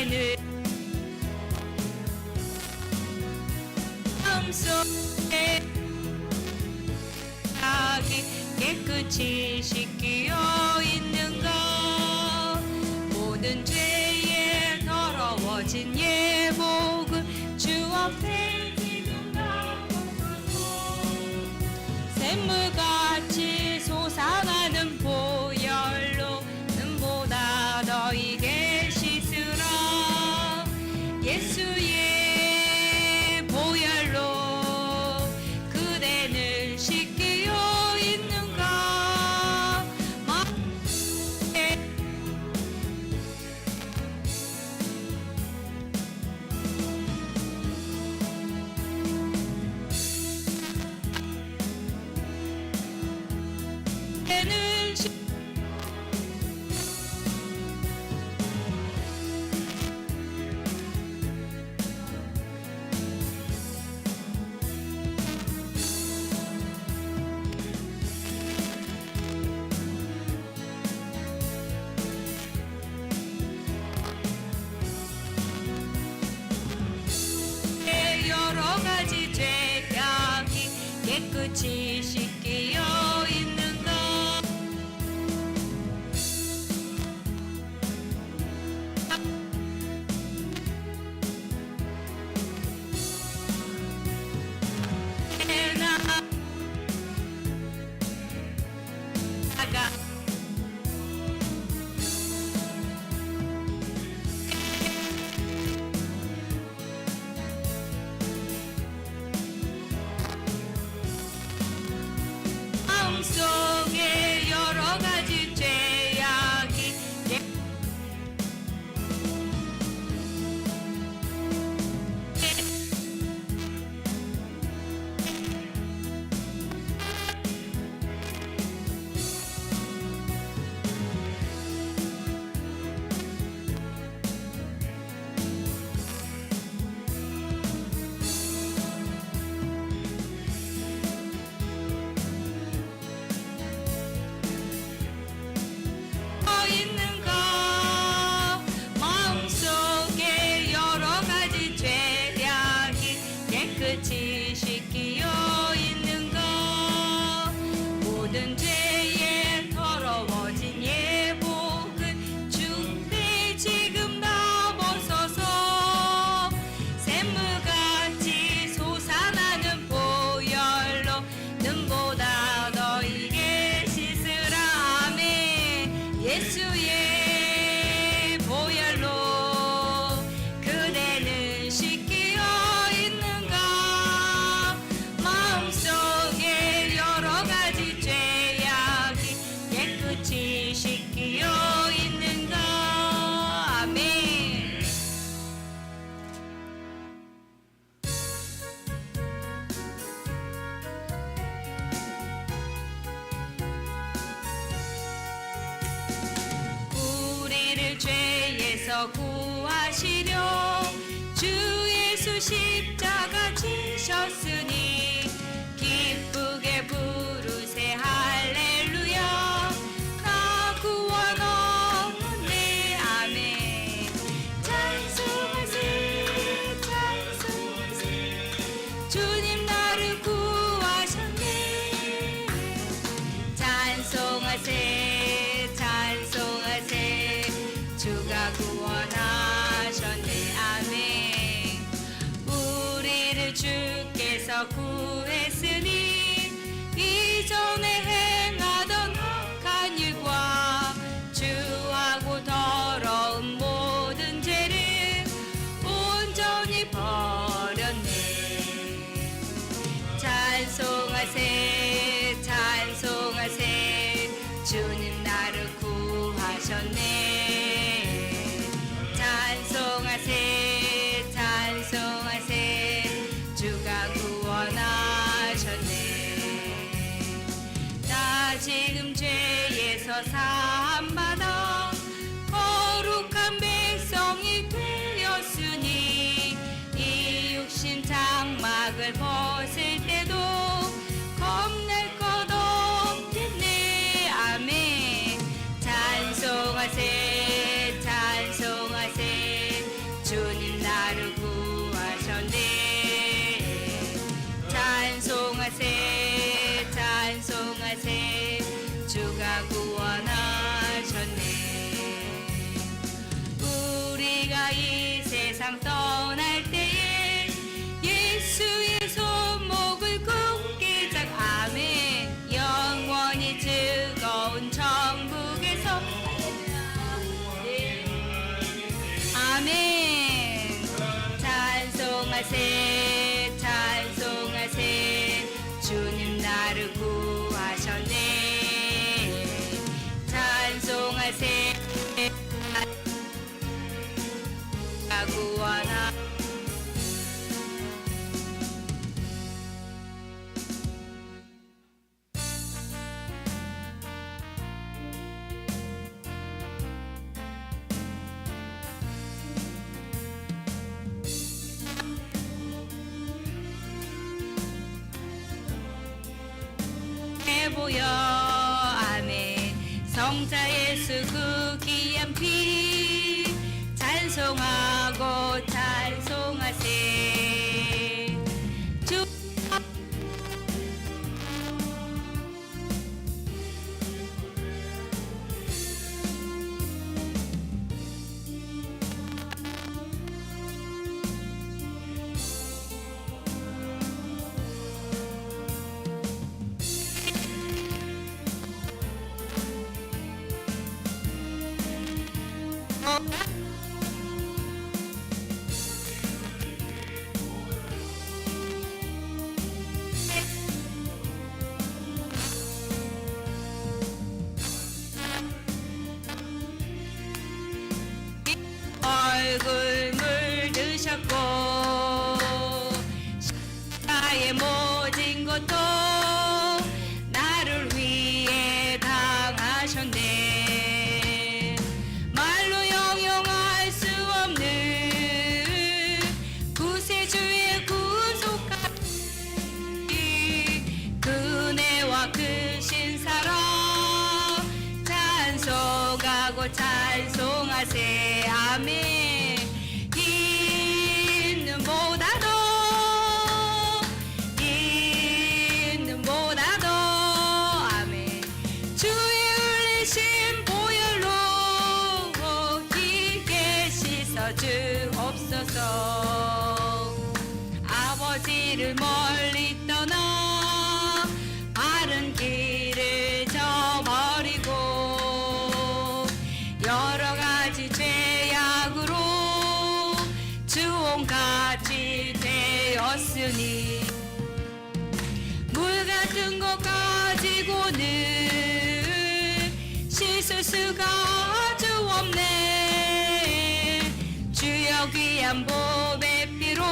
그대는 마음속에 깨끗이 씻기어 있는가. 모든 죄에 더러워진 예복은 주 앞에 지금 나오소서. 샘물같이 솟아나는 보혈로 눈보다 너희게 씻으라. 예수의 보혈로 그대는 씻기어 있는가. 그대는 여러 가지 죄악이 깨끗이 씻기어 있는가. 나가 마음속에 여러 가지 죄악이 있는가. 마음속에 여러 가지 죄악이 깨끗이 씻기어 있는가. 모든 죄에 더러워진 예복은 주께 지금 다 벗어서 샘물같이 솟아나는 보혈로 눈보다 너희게 씻으라. 아멘. 예수의 보혈로 그대는 씻기어 있는가. 마음속에 여러 가지 죄악이 깨끗이 씻기어 있는가. 아멘. 우리를 죄에서 구하시려 주 예수 십자가 지셨으니 기쁘게 부르세 할렐루야. 다 구원 얻네. 아멘. 찬송하세 찬송하세 주님 나를 구하셨네. 찬송하세 찬송하세 주가 구원하셨네. 아멘. 우리를 주께서 이 세상 떠날 때에 예수의 손목을 굳게 잡고 아멘. 영원히 즐거운 천국에서 아멘. 찬송하세 찬송하세 주님 나를 구하셨네. 찬송하세 구원하 보여 아멘. 성자 예수 그 귀한 피 찬송하고 찬송하세. 주 얼굴 물드셨고 나의 모진 것도 나를 위해 당하셨네. 말로 형용할 수 없는 구세주의 구속하기 그네와 크신 사랑 찬송하고 찬송하세 아멘. 있는보다도 아멘. 주의 흘리신 보혈로 깊게 씻어 주옵소서. 아버지를 멀리 떠나 바른 길을 저버리고 여러 가지 죄악으로 주홍같이 되었으니 물 같은 것 가지고는 씻을 수가 아주 없네. 주여 귀한 보배 피로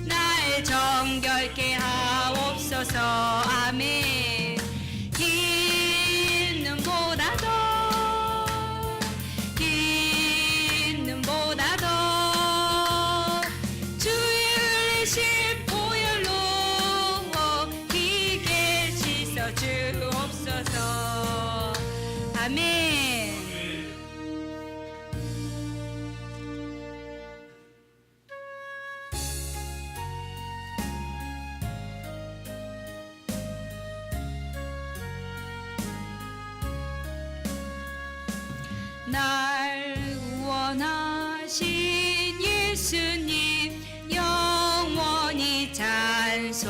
날 정결케 하옵소서 아멘. 있는보다도 주의 흘리신 보혈로 깊게 씻어 주옵소서 아멘. 날 구원하신 예수님 영원히 찬송하겠네.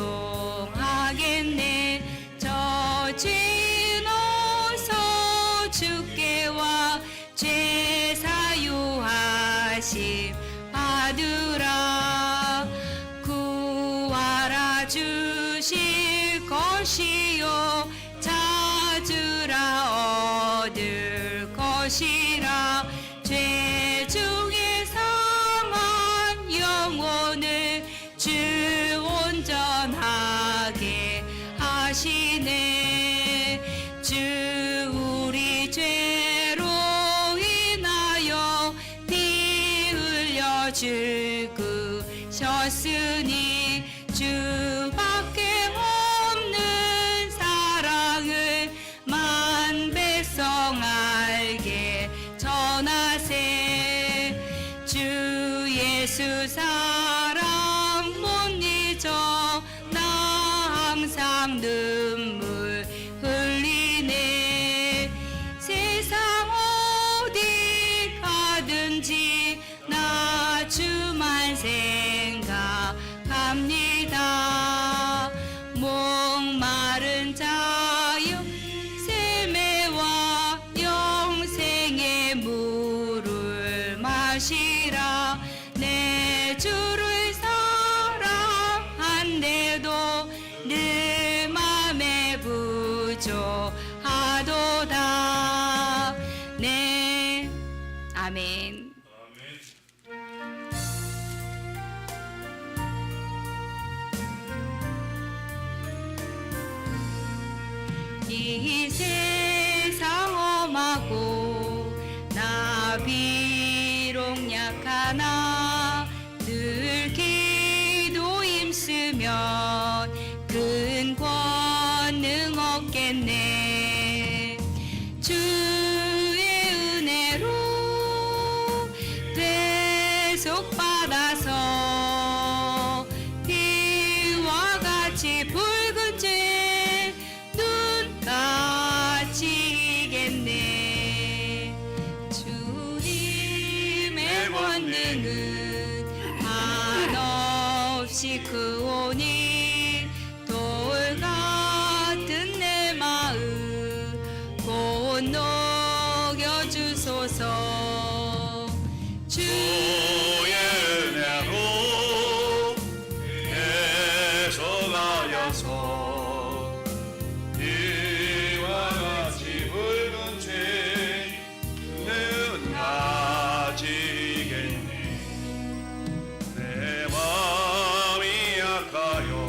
저 죄인 어서 주께 와 죄 사유하심 받으라. 구하라 주실 것이요 찾으라 얻을 것이라. 죄 중에 상한 영혼을 주 온전하게 하시네. 주 우리 죄로 인하여 피 흘려 죽으셨으니 주밖에 없는 사랑을 만 백성 알게 전하세. 주 예수 사랑 못 잊어 나 항상 눈물 흘리네. 세상 어디 가든지 것이라. 내 주를 사랑한데도 늘 맘에 부족하도다. 네, 아멘. 이 세상 험하고 나 비록 약하나 늘 기도 힘쓰면 큰 권능 얻겠네. 주의 은혜로 대속받아서 비와 같이 붉은 죄 눈같이 이겠네. 주님의 권능은 한없이 크오니 돌 같은 내 마음 곧 녹여주소서. 주의 은혜로 대속하여서 이와 같이 붉은 죄는 가지겠네. 내 마음이 약하여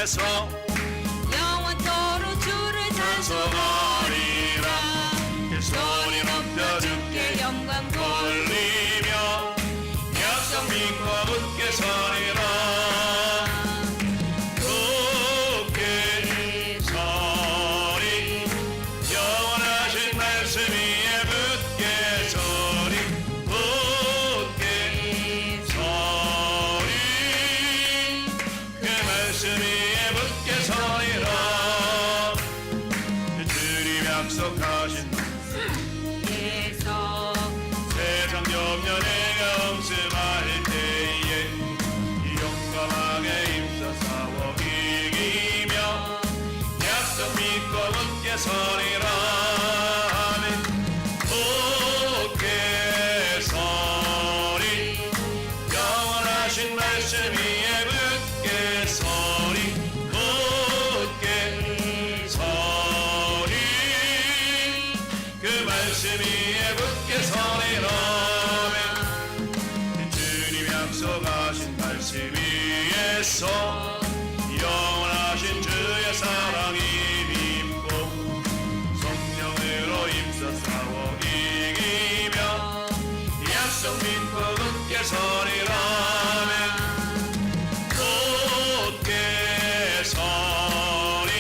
위에서 영원토록 주를 찬송하리라. 소리 높여 주께 영광 돌리며 약속 믿고 굳게 서리라. 굳게 서리 영원하신 말씀 위에 굳게 서리. 굳게 서리 그 말씀 위에 굳게 서리라. 주님 약속하신 계속 세상 염려 내가 엄습할 때에 용감하게 힘써 싸워 이기며 약속 믿고 굳게 서리라. 아멘. 굳게 서리 영원하신 말씀 위에 굳게 서리. 굳게 서리 그 말씀 위에 굳게 서리라. 주님 약속하신 말씀 위에서 영원하신 주의 사랑이 믿고 성령으로 힘써 싸워 이기며 약속 믿고 굳게 서리라. 굳게 서리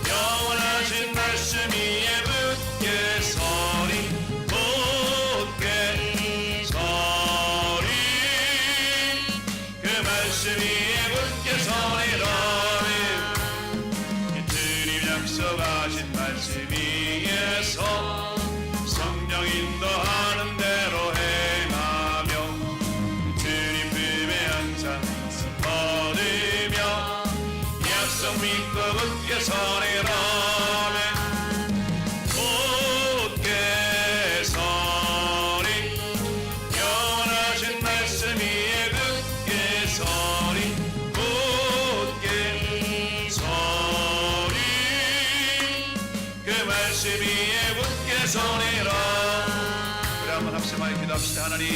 영원하신 말씀 위에 굳게 서리. 굳게 서리 그 말씀 위에 굳게 서리라. 주님 약속하신 말씀 위에서 성령 인도하는 대로 행하며 주님 품에 항상 얻으며 약속 믿고 굳게 서리라. 굳게 서리 영원하신 말씀 위에 굳게 서리. 굳게 서리 그 말씀 위에 굳게 서리라. 그래 한번 합심하여 기도합시다. 하나님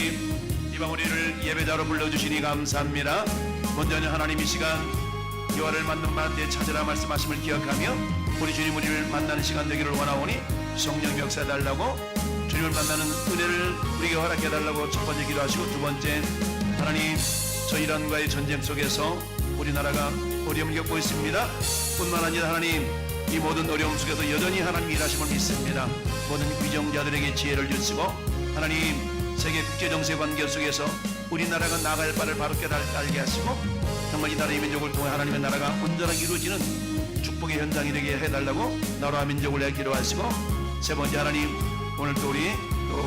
이 밤 우리를 예배자로 불러주시니 감사합니다. 먼저는 하나님 이 시간 여호와를 만난 만때 찾으라 말씀하심을 기억하며 우리 주님 우리를 만나는 시간 되기를 원하오니 성령 역사해달라고 주님을 만나는 은혜를 우리에게 허락해달라고 첫 번째 기도하시고, 두 번째 하나님 저 이란과의 전쟁 속에서 우리나라가 어려움을 겪고 있습니다. 뿐만 아니라 하나님 이 모든 어려움 속에서 여전히 하나님 일하심을 믿습니다. 모든 위정자들에게 지혜를 주시고 하나님 세계 국제정세 관계 속에서 우리나라가 나갈 바를 바로 깨닫게 하시고 정말 이 나라의 민족을 통해 하나님의 나라가 온전하게 이루어지는 축복의 현장이 되게 해달라고 나라와 민족을 위해 기도하시고, 세 번째 하나님 오늘 또 우리 또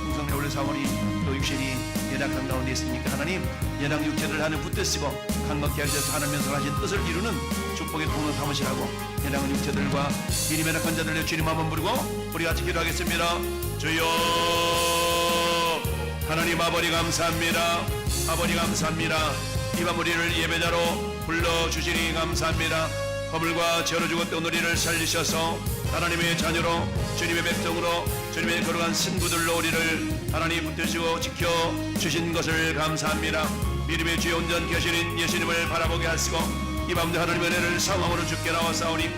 풍성내 올린 사원이 또 육신이 예당상 가운데 있으니까 하나님 예당 육체를 하늘 붙드시고 강건케 하셔서 하나님 면서하신 뜻을 이루는 축복의 통로 삼으시라고 예당은 육체들과 미리의 낙한 자들의 주님 한번 부르고 우리 같이 기도하겠습니다. 주여 하나님 아버지 감사합니다. 아버지 감사합니다. 이밤 우리를 예배자로 불러주시니 감사합니다. 허물과 죄로 죽었던 우리를 살리셔서 하나님의 자녀로 주님의 백성으로 주님의 거룩한 신부들로 우리를 하나님 붙드시고 지켜주신 것을 감사합니다. 믿음의 주에 온전케 하시는 예수님을 바라보게 하시고 이 밤도 하나님의 은혜를 상황으로 주께 나와싸우니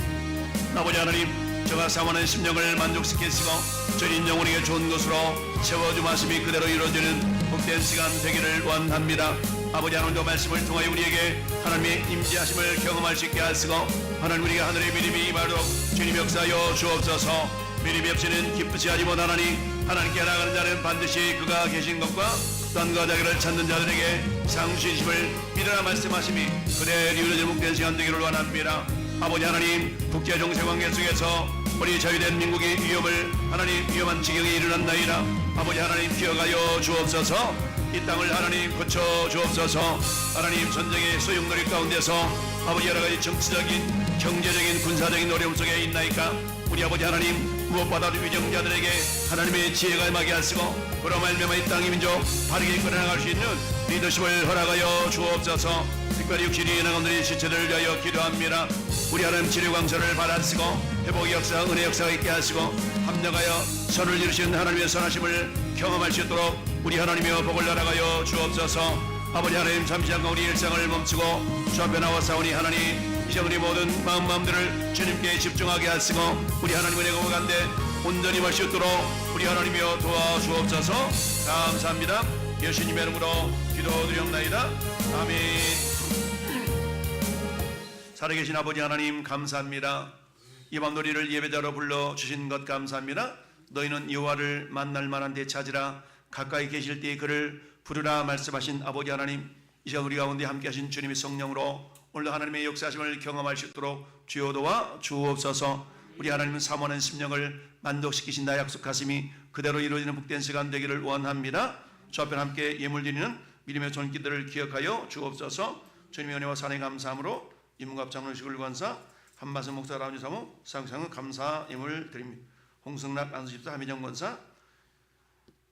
아버지 하나님 저가 사모하는 심령을 만족시키시고 주님 영혼에게 좋은 것으로 채워주마심이 그대로 이루어지는 복된 시간 되기를 원합니다. 아버지 하나님도 말씀을 통하여 우리에게 하나님의 임재하심을 경험할 수 있게 하시고 하나님 우리가 하늘의 믿음이 임하도록 주님 역사하여 주옵소서. 믿음이 없이는 기쁘지 하지 못하나니 하나님께 나가는 자는 반드시 그가 계신 것과 또한 그가 자기를 찾는 자들에게 상주심을 믿으라 말씀하심이 그대로 이루어지는 복된 시간 되기를 원합니다. 아버지 하나님 국제 정세 관계 속에서 우리 자유된 민국의 위협을 하나님 위험한 지경에 이르렀나이다. 아버지 하나님 기억하여 주옵소서. 이 땅을 하나님 고쳐 주옵소서. 하나님 전쟁의 소용돌이 가운데서 아버지 여러가지 정치적인 경제적인 군사적인 어려움 속에 있나이까 우리 아버지 하나님 무엇보다도 위정자들에게 하나님의 지혜가 임하게 하시고 그로 말미암아 이 땅의 민족 바르게 이끌어나갈 수 있는 리더십을 허락하여 주옵소서. 특별히 육신이 나가는 시체들을 위하여 기도합니다. 우리 하나님 치료 강서를 받아쓰고 회복의 역사 은혜 역사가 있게 하시고 합력하여 선을 이루시는 하나님의 선하심을 경험할 수 있도록 우리 하나님의 복을 날아가여 주옵소서. 아버지 하나님 잠시 잠깐 우리 일상을 멈추고 주 앞에 나와 싸우니 하나님 이제 우리 모든 마음들을 주님께 집중하게 하시고 우리 하나님의 내가 오간데 온전히 말 수 있도록 우리 하나님이여 도와주옵소서. 감사합니다. 예수님의 이름으로 기도드리옵나이다. 아멘. 살아계신 아버지 하나님 감사합니다. 이 밤 우리를 예배자로 불러주신 것 감사합니다. 너희는 여호와를 만날 만한 데 찾으라 가까이 계실 때에 그를 부르라 말씀하신 아버지 하나님, 이제 우리 가운데 함께 하신 주님의 성령으로 오늘 하나님의 역사심을 경험할 수 있도록 주여 도와 주옵소서. 우리 하나님은 사모하는 심령을 만족시키신다 약속하심이 그대로 이루어지는 복된 시간 되기를 원합니다. 주 앞에 함께 예물 드리는 믿음의 손길들을 기억하여 주옵소서. 주님의 은혜와 사랑에 감사함으로 임문갑 장로식을 권사 한마승 목사 라운지 사무 상상은 감사 예물 드립니다. 홍승락 안수집사 하미정 권사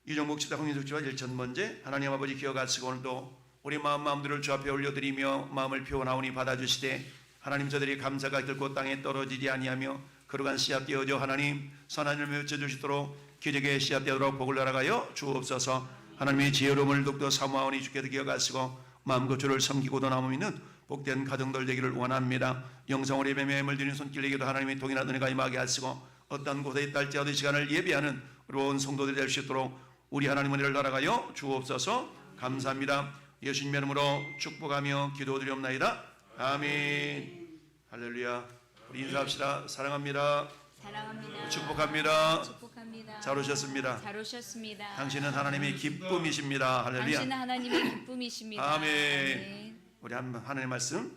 유정복 집사 홍인숙 집사 일천번제 하나님 아버지 기억하시고 오늘도 우리 마음들을 주 앞에 올려드리며 마음을 피워나오니 받아주시되 하나님 저들이 감사가 결코 땅에 떨어지지 아니하며 거룩한 씨앗 되어져 하나님 선한 열매 맺어주시도록 기적의 씨앗 되도록 복을 날아가여 주옵소서. 하나님의 지혜로움을 더욱더 사모하오니 주께서 기억하시고 마음과 주를 섬기고도 남으면 복된 가정들 되기를 원합니다. 영성으로 예배에 물드리는 손길에게도 하나님의 동일한 은혜가 임하게 하시고 어떤 곳에 있다 할지라도 시간을 예배하는 의로운 성도들이 될 수 있도록 우리 하나님 은혜를 날아가여 주옵소서. 감사합니다. 예수님의 이름으로 축복하며 기도드리옵나이다. 아멘. 할렐루야. 우리 인사합시다. 사랑합니다. 사랑합니다. 축복합니다. 축복합니다. 잘 오셨습니다. 잘 오셨습니다. 당신은 하나님의 기쁨이십니다. 할렐루야. 당신은 하나님의 기쁨이십니다. 아멘. 우리 하나님의 말씀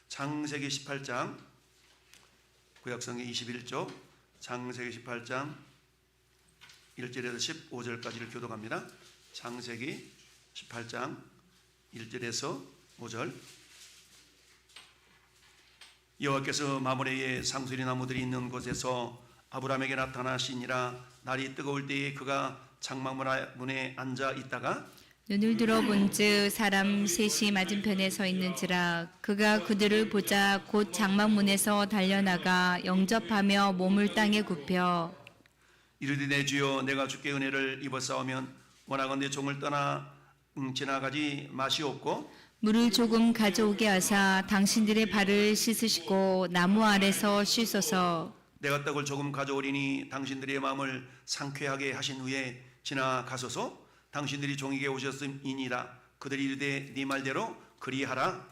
창세기 18장 구약성경 21조 창세기 18장 1절에서 15절까지를 교독합니다. 창세기 18장 1절에서 5절. 여호와께서 마므레의 상수리 나무들이 있는 곳에서 아브라함에게 나타나시니라. 날이 뜨거울 때에 그가 장막문에 앉아 있다가 눈을 들어 본즉 사람 셋이 맞은편에 서 있는지라. 그가 그들을 보자 곧 장막문에서 달려나가 영접하며 몸을 땅에 굽혀 이르되 내 주여 내가 주께 은혜를 입었사오면 원하건대 종을 떠나 지나가지 마시옵고 물을 조금 가져오게 하사 당신들의 발을 씻으시고 나무 아래서 씻소서. 내가 떡을 조금 가져오리니 당신들의 마음을 상쾌하게 하신 후에 지나가소서. 당신들이 종에게 오셨음이니라. 그들이 이르되 네 말대로 그리하라.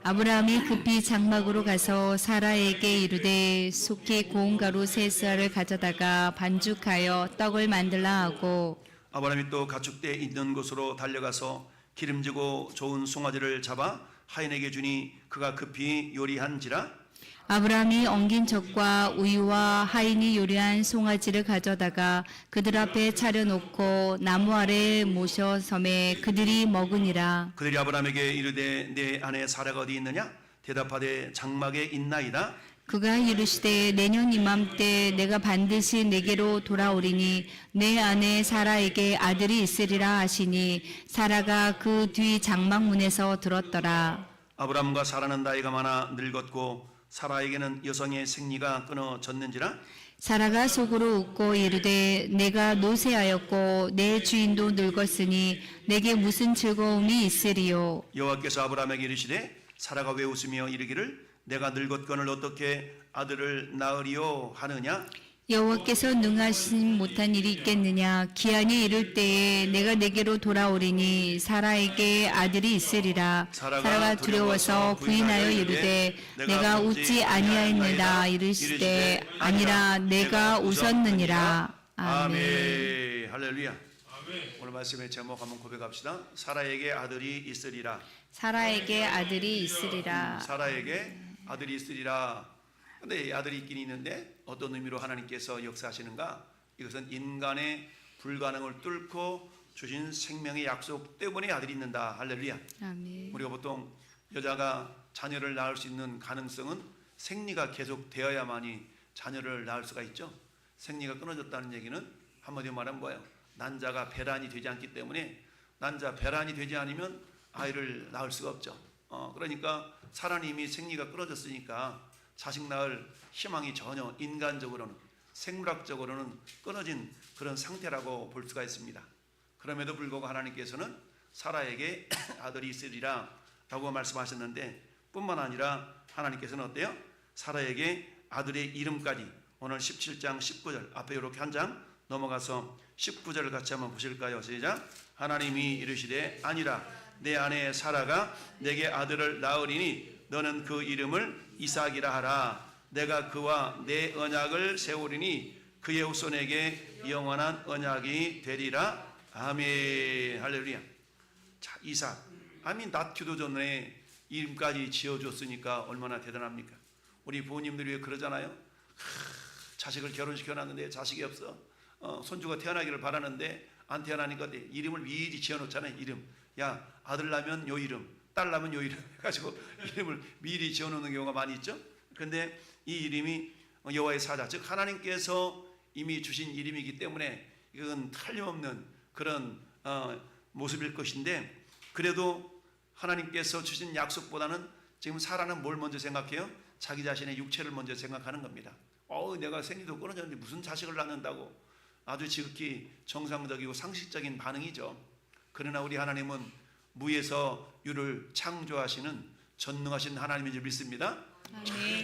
아브라함이 급히 장막으로 가서 사라에게 이르되 속히 고운 가루 세 쌀을 가져다가 반죽하여 떡을 만들라 하고 아브라함이 또 가축대 있는 곳으로 달려가서 기름지고 좋은 송아지를 잡아 하인에게 주니 그가 급히 요리한지라. 아브라함이 엉긴 젖과 우유와 하인이 요리한 송아지를 가져다가 그들 앞에 차려놓고 나무 아래 모셔 섬에 그들이 먹으니라. 그들이 아브라함에게 이르되 내 아내 사라가 어디 있느냐? 대답하되 장막에 있나이다. 그가 이르시되 내년 이맘때 내가 반드시 내게로 돌아오리니 내 아내 사라에게 아들이 있으리라 하시니 사라가 그 뒤 장막문에서 들었더라. 아브라함과 사라는 나이가 많아 늙었고 사라에게는 여성의 생리가 끊어졌는지라. 사라가 속으로 웃고 이르되 내가 노쇠하였고 내 주인도 늙었으니 내게 무슨 즐거움이 있으리요. 여호와께서 아브라함에게 이르시되 사라가 왜 웃으며 이르기를 내가 늙었거늘 어떻게 아들을 낳으리요 하느냐. 여호와께서 능하신 못한 일이 있겠느냐. 기한이 이를 때에 내가 내게로 돌아오리니 사라에게 아들이 있으리라. 사라가 두려워서 부인하여 이르되 내가 웃지 아니하였느냐. 이르시되 아니라 내가 웃었느니라. 아멘. 할렐루야. 오늘 말씀의 제목 한번 고백합시다. 사라에게 아들이 있으리라. 사라에게 아들이 있으리라. 사라에게 아들이 있으리라. 근데 아들이 있긴 있는데 어떤 의미로 하나님께서 역사하시는가? 이것은 인간의 불가능을 뚫고 주신 생명의 약속 때문에 아들이 있는다. 할렐루야. 아멘. 우리가 보통 여자가 자녀를 낳을 수 있는 가능성은 생리가 계속 되어야만이 자녀를 낳을 수가 있죠. 생리가 끊어졌다는 얘기는 한마디로 말하면 뭐예요? 난자가 배란이 되지 않기 때문에 난자 배란이 되지 않으면 아이를 낳을 수가 없죠. 그러니까 사람이 이미 생리가 끊어졌으니까 자식 낳을 희망이 전혀 인간적으로는 생물학적으로는 끊어진 그런 상태라고 볼 수가 있습니다. 그럼에도 불구하고 하나님께서는 사라에게 아들이 있으리라 라고 말씀하셨는데 뿐만 아니라 하나님께서는 어때요? 사라에게 아들의 이름까지 오늘 17장 19절 앞에 이렇게 한 장 넘어가서 19절을 같이 한번 보실까요? 시작. 하나님이 이르시되 아니라 내 아내 사라가 내게 아들을 낳으리니 너는 그 이름을 이삭이라 하라. 내가 그와 내 언약을 세우리니 그의 후손에게 영원한 언약이 되리라. 아멘. 할렐루야. 자, 이삭. 아멘. 낳기도 전에 이름까지 지어줬으니까 얼마나 대단합니까? 우리 부모님들이 왜 그러잖아요. 자식을 결혼시켜놨는데 자식이 없어. 손주가 태어나기를 바라는데 안 태어나니까 이름을 미리 지어놓잖아요. 이름. 야, 아들 나면 요 이름, 딸 나면 요 이름 해가지고 이름을 미리 지어놓는 경우가 많이 있죠. 근데 이 이름이 여호와의 사자, 즉 하나님께서 이미 주신 이름이기 때문에 이건 틀림없는 그런 모습일 것인데, 그래도 하나님께서 주신 약속보다는 지금 사라는 뭘 먼저 생각해요? 자기 자신의 육체를 먼저 생각하는 겁니다. 내가 생리도 끊어졌는데 무슨 자식을 낳는다고. 아주 지극히 정상적이고 상식적인 반응이죠. 그러나 우리 하나님은 무에서 유를 창조하시는 전능하신 하나님인 줄 믿습니다.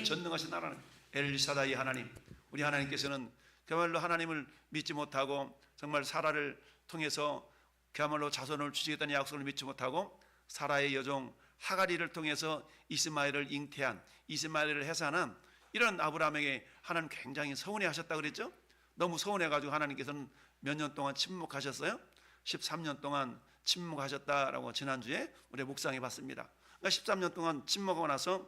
전능하신 하나님, 엘샤다이 하나님. 우리 하나님께서는 그야말로 하나님을 믿지 못하고 정말 사라를 통해서 그야말로 자손을 주시겠다는 약속을 믿지 못하고 사라의 여종 하가리를 통해서 이스마엘을 잉태한, 이스마엘을 해산한 이런 아브라함에게 하나님 굉장히 서운해하셨다 그랬죠. 너무 서운해가지고 하나님께서는 몇 년 동안 침묵하셨어요. 13년 동안 침묵하셨다라고 지난주에 우리 묵상해 봤습니다. 그러니까 13년 동안 침묵하고 나서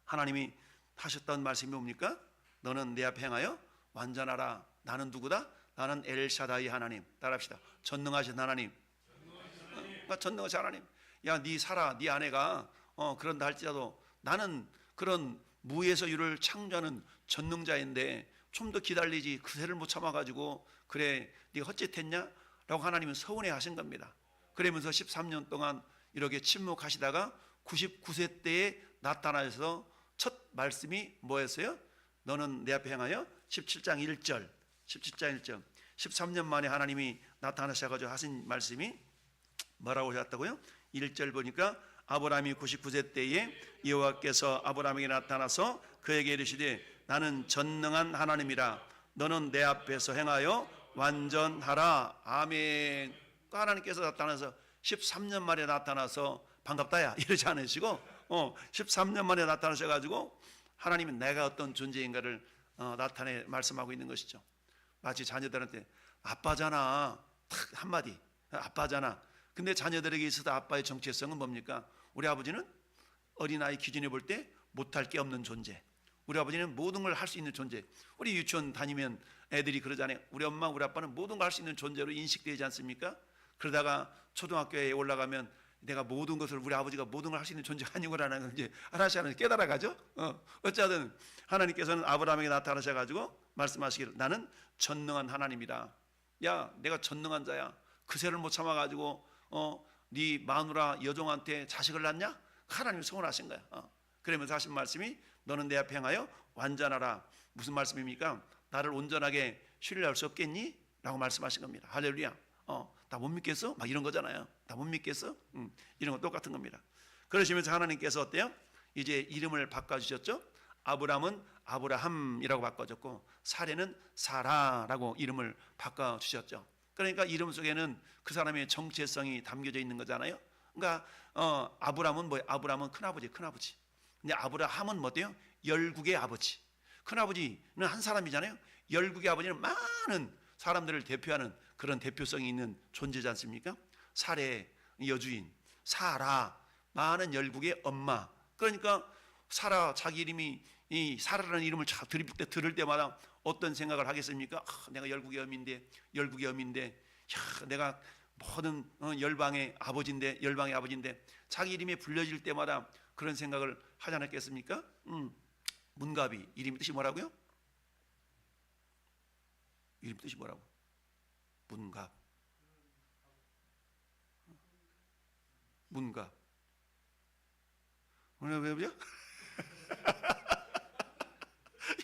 하나님이 하셨던 말씀이 뭡니까? 너는 내 앞에 행하여 완전하라. 나는 누구다? 나는 엘샤다이 하나님. 따라합시다. 전능하신 하나님. 전능하신 하나님. 야, 네 사라, 네 아내가 그런다 할지라도 나는 그런 무에서 유를 창조하는 전능자인데 좀 더 기다리지 그새를 못 참아가지고 그래 네가 헛짓했냐? 라고 하나님은 서운해 하신 겁니다. 그러면서 13년 동안 이렇게 침묵하시다가 99세 때에 나타나셔서 첫 말씀이 뭐였어요? 너는 내 앞에 행하여 17장 1절 13년 만에 하나님이 나타나셔가지고 하신 말씀이 뭐라고 하셨다고요? 1절 보니까 아브라함이 99세 때에 여호와께서 아브라함에게 나타나서 그에게 이르시되 나는 전능한 하나님이라. 너는 내 앞에서 행하여 완전하라. 아멘. 하나님께서 나타나서 13년 만에 나타나서 반갑다야 이러지 않으시고 13년 만에 나타나셔가지고 하나님이 내가 어떤 존재인가를 나타내 말씀하고 있는 것이죠. 마치 자녀들한테 아빠잖아 탁 한마디, 아빠잖아. 근데 자녀들에게 있어서 아빠의 정체성은 뭡니까? 우리 아버지는 어린아이 기준에 볼 때 못할 게 없는 존재. 우리 아버지는 모든 걸 할 수 있는 존재. 우리 유치원 다니면 애들이 그러잖아요. 우리 엄마 우리 아빠는 모든 걸 할 수 있는 존재로 인식되지 않습니까? 그러다가 초등학교에 올라가면 내가 모든 것을, 우리 아버지가 모든 걸 할 수 있는 존재가 아니구나라는 걸 이제 하나씩 하나씩 깨달아가죠. 어쨌든 하나님께서는 아브라함에게 나타나셔가지고 말씀하시기를 나는 전능한 하나님이다. 야, 내가 전능한 자야. 그새를 못 참아가지고 네 마누라 여종한테 자식을 낳냐? 하나님 서운하신 거야. 그러면서 하신 말씀이 너는 내 앞에 행하여 완전하라. 무슨 말씀입니까? 나를 온전하게 신뢰할 수 없겠니? 라고 말씀하신 겁니다. 할렐루야. 나 못 믿겠어? 막 이런 거잖아요. 나 못 믿겠어? 이런 거 똑같은 겁니다. 그러시면서 하나님께서 어때요? 이제 이름을 바꿔주셨죠. 아브람은 아브라함이라고 바꿔줬고 사레는 사라라고 이름을 바꿔주셨죠. 그러니까 이름 속에는 그 사람의 정체성이 담겨져 있는 거잖아요. 그러니까 아브람은 뭐예요? 아브람은 큰아버지, 큰아버지. 근데 아브라함은 뭐예요? 열국의 아버지. 큰아버지는 한 사람이잖아요. 열국의 아버지는 많은 사람들을 대표하는 그런 대표성이 있는 존재지 않습니까? 사레 여주인, 사라 많은 열국의 엄마. 그러니까 사라, 자기 이름이 이 사라라는 이름을 들을 때마다 어떤 생각을 하겠습니까? 내가 열국의 엄인데, 열국의 엄인데, 내가 모든 열방의 아버지인데, 열방의 아버지인데, 자기 이름이 불려질 때마다 그런 생각을 하지 않았겠습니까? 문갑이 이름 뜻이 뭐라고요? 이름 뜻이 뭐라고? 문갑. 문갑. 오늘 왜 보죠?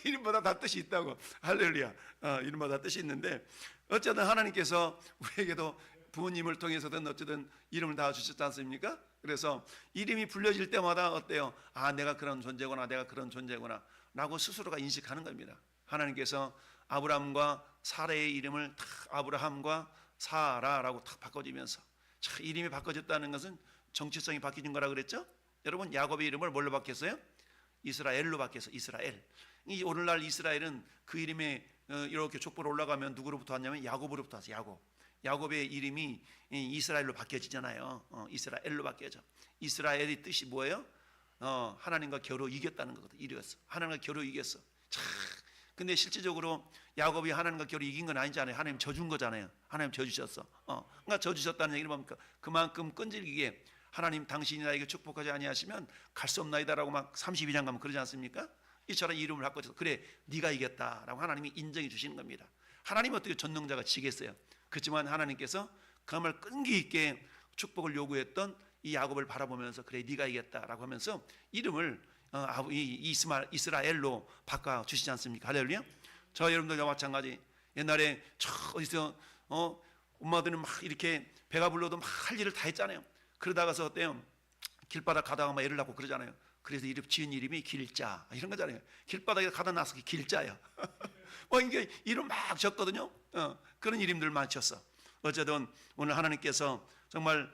이름마다 다 뜻이 있다고. 할렐루야. 이름마다 뜻이 있는데 어쨌든 하나님께서 우리에게도 부모님을 통해서든 어쨌든 이름을 다 주셨지 않습니까? 그래서 이름이 불려질 때마다 어때요? 아, 내가 그런 존재구나, 내가 그런 존재구나 라고 스스로가 인식하는 겁니다. 하나님께서 아브라함과 사라의 이름을 탁 아브라함과 사라라고 탁 바꿔주면서, 자, 이름이 바꿔졌다는 것은 정체성이 바뀌는 거라 그랬죠? 여러분, 야곱의 이름을 뭘로 바뀌었어요? 이스라엘로 바뀌어서 이스라엘. 이 오늘날 이스라엘은 그 이름에 이렇게 족보로 올라가면 누구로부터 왔냐면 야곱으로부터 왔어요. 야곱의 이름이 이스라엘로 바뀌어지잖아요. 이스라엘로 바뀌어져. 이스라엘의 뜻이 뭐예요? 하나님과 겨루 이겼다는 거거든. 이겼어. 하나님과 겨루 이겼어. 참. 근데 실질적으로 야곱이 하나님과 겨루 이긴 건 아니잖아요. 하나님 져준 거잖아요. 하나님 져주셨어. 그러니까 져주셨다는 얘기는 뭡니까? 그만큼 끈질기게 하나님 당신이 나에게 축복하지 아니하시면 갈 수 없나이다라고 막 32장 가면 그러지 않습니까? 이처럼 이름을 바꿔서 그래 네가 이겼다라고 하나님이 인정해 주시는 겁니다. 하나님은 어떻게 전능자가 지겠어요? 그렇지만 하나님께서 그야말로 끈기 있게 축복을 요구했던 이 야곱을 바라보면서 그래 네가 이겼다라고 하면서 이름을 이스라엘로 바꿔 주시지 않습니까? 할렐루야. 저 여러분들과 마찬가지 옛날에 어디서 엄마들은 막 이렇게 배가 불러도 막 할 일을 다 했잖아요. 그러다가서 어때요? 길바닥 가다가 막 애를 낳고 그러잖아요. 그래서 이름 지은 이름이 길자 이런 거잖아요. 길바닥에 가다 나서 길자예요. 이게 이름 막 졌거든요. 그런 이름들 많이 졌어. 어쨌든 오늘 하나님께서 정말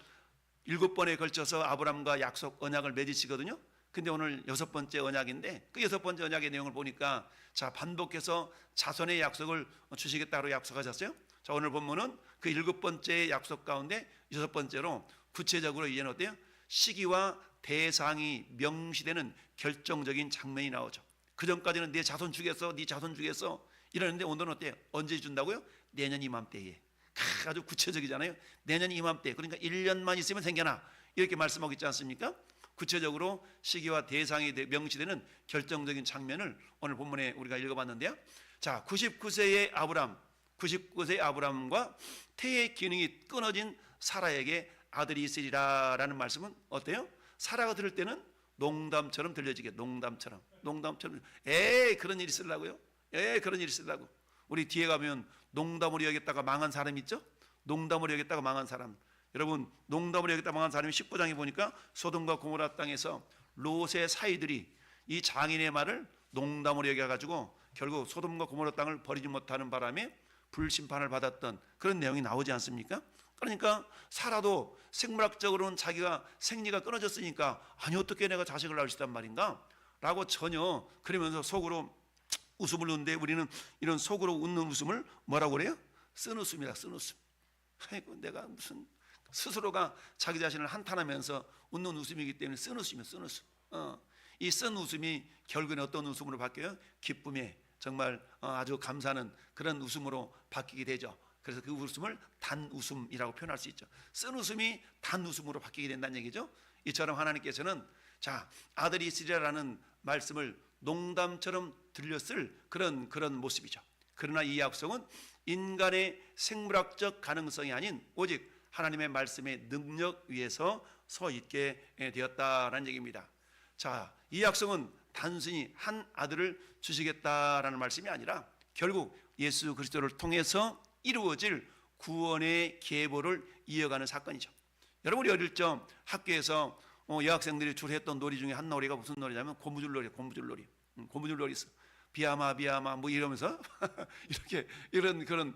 7번에 걸쳐서 아브람과 약속 언약을 맺으시거든요. 근데 오늘 6번째 언약인데 그 6번째 언약의 내용을 보니까 자, 반복해서 자손의 약속을 주시겠다고 약속하셨어요. 자, 오늘 본문은 그 7번째 약속 가운데 6번째로 구체적으로 이제는 어때요? 시기와 대상이 명시되는 결정적인 장면이 나오죠. 그 전까지는 내 자손 주겠어, 네 자손 주겠어 이러는데 오늘은 어때요? 언제 준다고요? 내년 이맘때에. 아주 구체적이잖아요. 내년 이맘때, 그러니까 1년만 있으면 생겨나 이렇게 말씀하고 있지 않습니까? 구체적으로 시기와 대상이 명시되는 결정적인 장면을 오늘 본문에 우리가 읽어봤는데요. 자, 99세의 아브람과 태의 기능이 끊어진 사라에게 아들이 있으리라라는 말씀은 어때요? 사라가 들을 때는 농담처럼 들려지게, 농담처럼 그런 일 있으려고요? 그런 일 있으려고. 우리 뒤에 가면 농담으로 여겼다가 망한 사람 있죠? 농담으로 여겼다가 망한 사람. 여러분, 농담으로 여겼다가 망한 사람이 19장에 보니까 소돔과 고모라 땅에서 롯의 사이들이 이 장인의 말을 농담으로 여겨가지고 결국 소돔과 고모라 땅을 버리지 못하는 바람에 불심판을 받았던 그런 내용이 나오지 않습니까? 그러니까 사라도 생물학적으로는 자기가 생리가 끊어졌으니까 아니 어떻게 내가 자식을 낳을 수 있단 말인가? 라고 전혀 그러면서 속으로 웃음을 웃는데 우리는 이런 속으로 웃는 웃음을 뭐라고 그래요? 쓴웃음이다. 쓴웃음. 아이고 내가 무슨 스스로가 자기 자신을 한탄하면서 웃는 웃음이기 때문에 쓴웃음이에요. 쓴웃음. 이 쓴웃음이 결국에는 어떤 웃음으로 바뀌어요? 기쁨에 정말 아주 감사하는 그런 웃음으로 바뀌게 되죠. 그래서 그 웃음을 단웃음이라고 표현할 수 있죠. 쓴웃음이 단웃음으로 바뀌게 된다는 얘기죠. 이처럼 하나님께서는 자, 아들이 있으리라는 말씀을 농담처럼 들렸을 그런 모습이죠. 그러나 이 약속은 인간의 생물학적 가능성이 아닌 오직 하나님의 말씀의 능력 위에서 서 있게 되었다라는 얘기입니다. 자, 이 약속은 단순히 한 아들을 주시겠다라는 말씀이 아니라 결국 예수 그리스도를 통해서 이루어질 구원의 계보를 이어가는 사건이죠. 여러분이 어릴 적 학교에서 여학생들이 주로 했던 놀이 중에 한 놀이가 무슨 놀이냐면 고무줄놀이. 고무줄놀이 있어. 비아마 뭐 이러면서 이렇게 이런 그런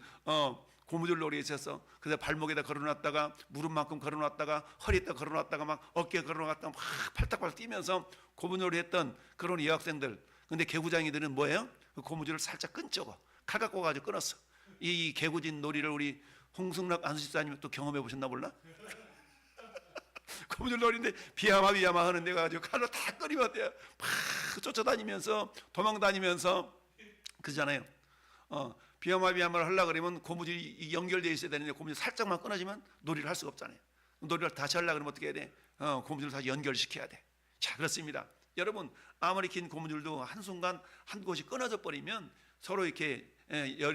고무줄놀이에 있어서 그래서 발목에다 걸어놨다가 무릎만큼 걸어놨다가 허리에다 걸어놨다가 막 어깨에 걸어놨다가 막 팔딱팔딱 뛰면서 고무줄놀이 했던 그런 여학생들. 근데 개구장이들은 뭐예요? 그 고무줄을 살짝 끊죠. 칼 갖고 가지고 끊었어. 이 개구진 놀이를 우리 홍승락 안수집사님 또 경험해 보셨나 몰라? 고무줄놀이인데 비야마 하는 데가 가지고 칼로 다 끊이면 돼요. 막 쫓아다니면서 도망다니면서 그러잖아요. 비야마를 하려고 그러면 고무줄이 연결되어 있어야 되는데 고무줄 살짝만 끊어지면 놀이를 할 수가 없잖아요. 놀이를 다시 하려고 그러면 어떻게 해야 돼? 고무줄을 다시 연결시켜야 돼. 자, 그렇습니다. 여러분, 아무리 긴 고무줄도 한순간 한 곳이 끊어져 버리면 서로 이렇게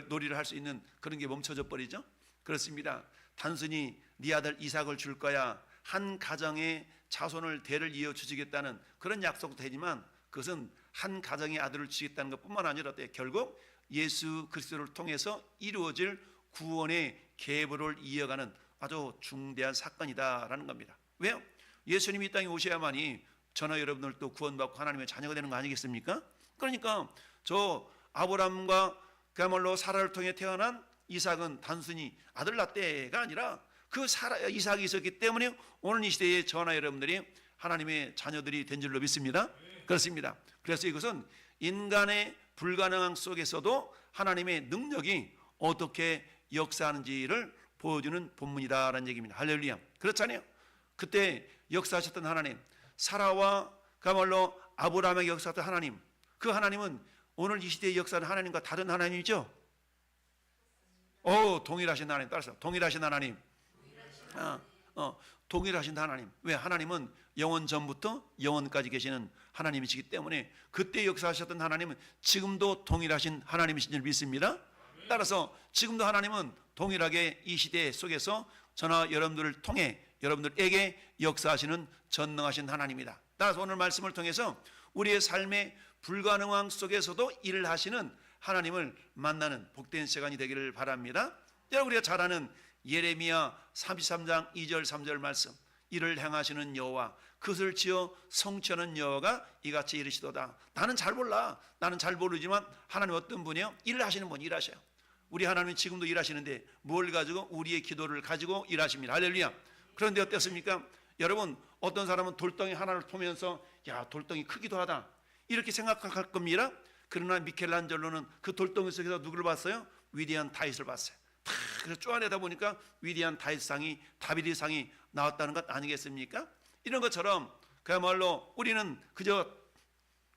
놀이를 할 수 있는 그런 게 멈춰져 버리죠. 그렇습니다. 단순히 네 아들 이삭을 줄 거야, 한 가정의 자손을 대를 이어 주시겠다는 그런 약속도 되지만 그것은 한 가정의 아들을 주시겠다는 것뿐만 아니라 결국 예수 그리스도를 통해서 이루어질 구원의 계보를 이어가는 아주 중대한 사건이다라는 겁니다. 왜요? 예수님이 이 땅에 오셔야만이 저나 여러분들도 구원받고 하나님의 자녀가 되는 거 아니겠습니까? 그러니까 저 아브라함과 그야말로 사라를 통해 태어난 이삭은 단순히 아들 낳대가 아니라 그 이삭이 있었기 때문에 오늘 이 시대에 저나 여러분들이 하나님의 자녀들이 된 줄로 믿습니다. 그렇습니다. 그래서 이것은 인간의 불가능함 속에서도 하나님의 능력이 어떻게 역사하는지를 보여주는 본문이다라는 얘기입니다. 할렐루야. 그렇잖아요. 그때 역사하셨던 하나님, 사라와 그야말로 아브라함에게 역사했던 하나님, 그 하나님은 오늘 이 시대의 역사는 하나님과 다른 하나님이죠. 동일하신 하나님. 따라서 동일하신 하나님. 동일하신 하나님. 왜? 하나님은 영원 전부터 영원까지 계시는 하나님이시기 때문에 그때 역사하셨던 하나님은 지금도 동일하신 하나님이신 줄 믿습니다. 따라서 지금도 하나님은 동일하게 이 시대 속에서 저나 여러분들을 통해 여러분들에게 역사하시는 전능하신 하나님이다. 따라서 오늘 말씀을 통해서 우리의 삶의 불가능함 속에서도 일을 하시는 하나님을 만나는 복된 시간이 되기를 바랍니다. 여러분, 우리가 잘 아는 예레미야 33장 2절 3절 말씀, 이를 행하시는 여호와, 그것을 지어 성취하는 여호와가 이같이 이르시도다. 나는 잘 몰라. 나는 잘 모르지만 하나님 어떤 분이요? 일을 하시는 분, 일하셔요. 우리 하나님이 지금도 일하시는데 뭘 가지고? 우리의 기도를 가지고 일하십니다. 할렐루야. 그런데 어땠습니까? 여러분, 어떤 사람은 돌덩이 하나를 보면서 야, 돌덩이 크기도 하다 이렇게 생각할 겁니다. 그러나 미켈란젤로는 그 돌덩이 속에서 누구를 봤어요? 위대한 다윗을 봤어요. 그래서 쪼아내다 보니까 위대한 다윗상이, 다비드상이 나왔다는 것 아니겠습니까? 이런 것처럼 그야말로 우리는 그저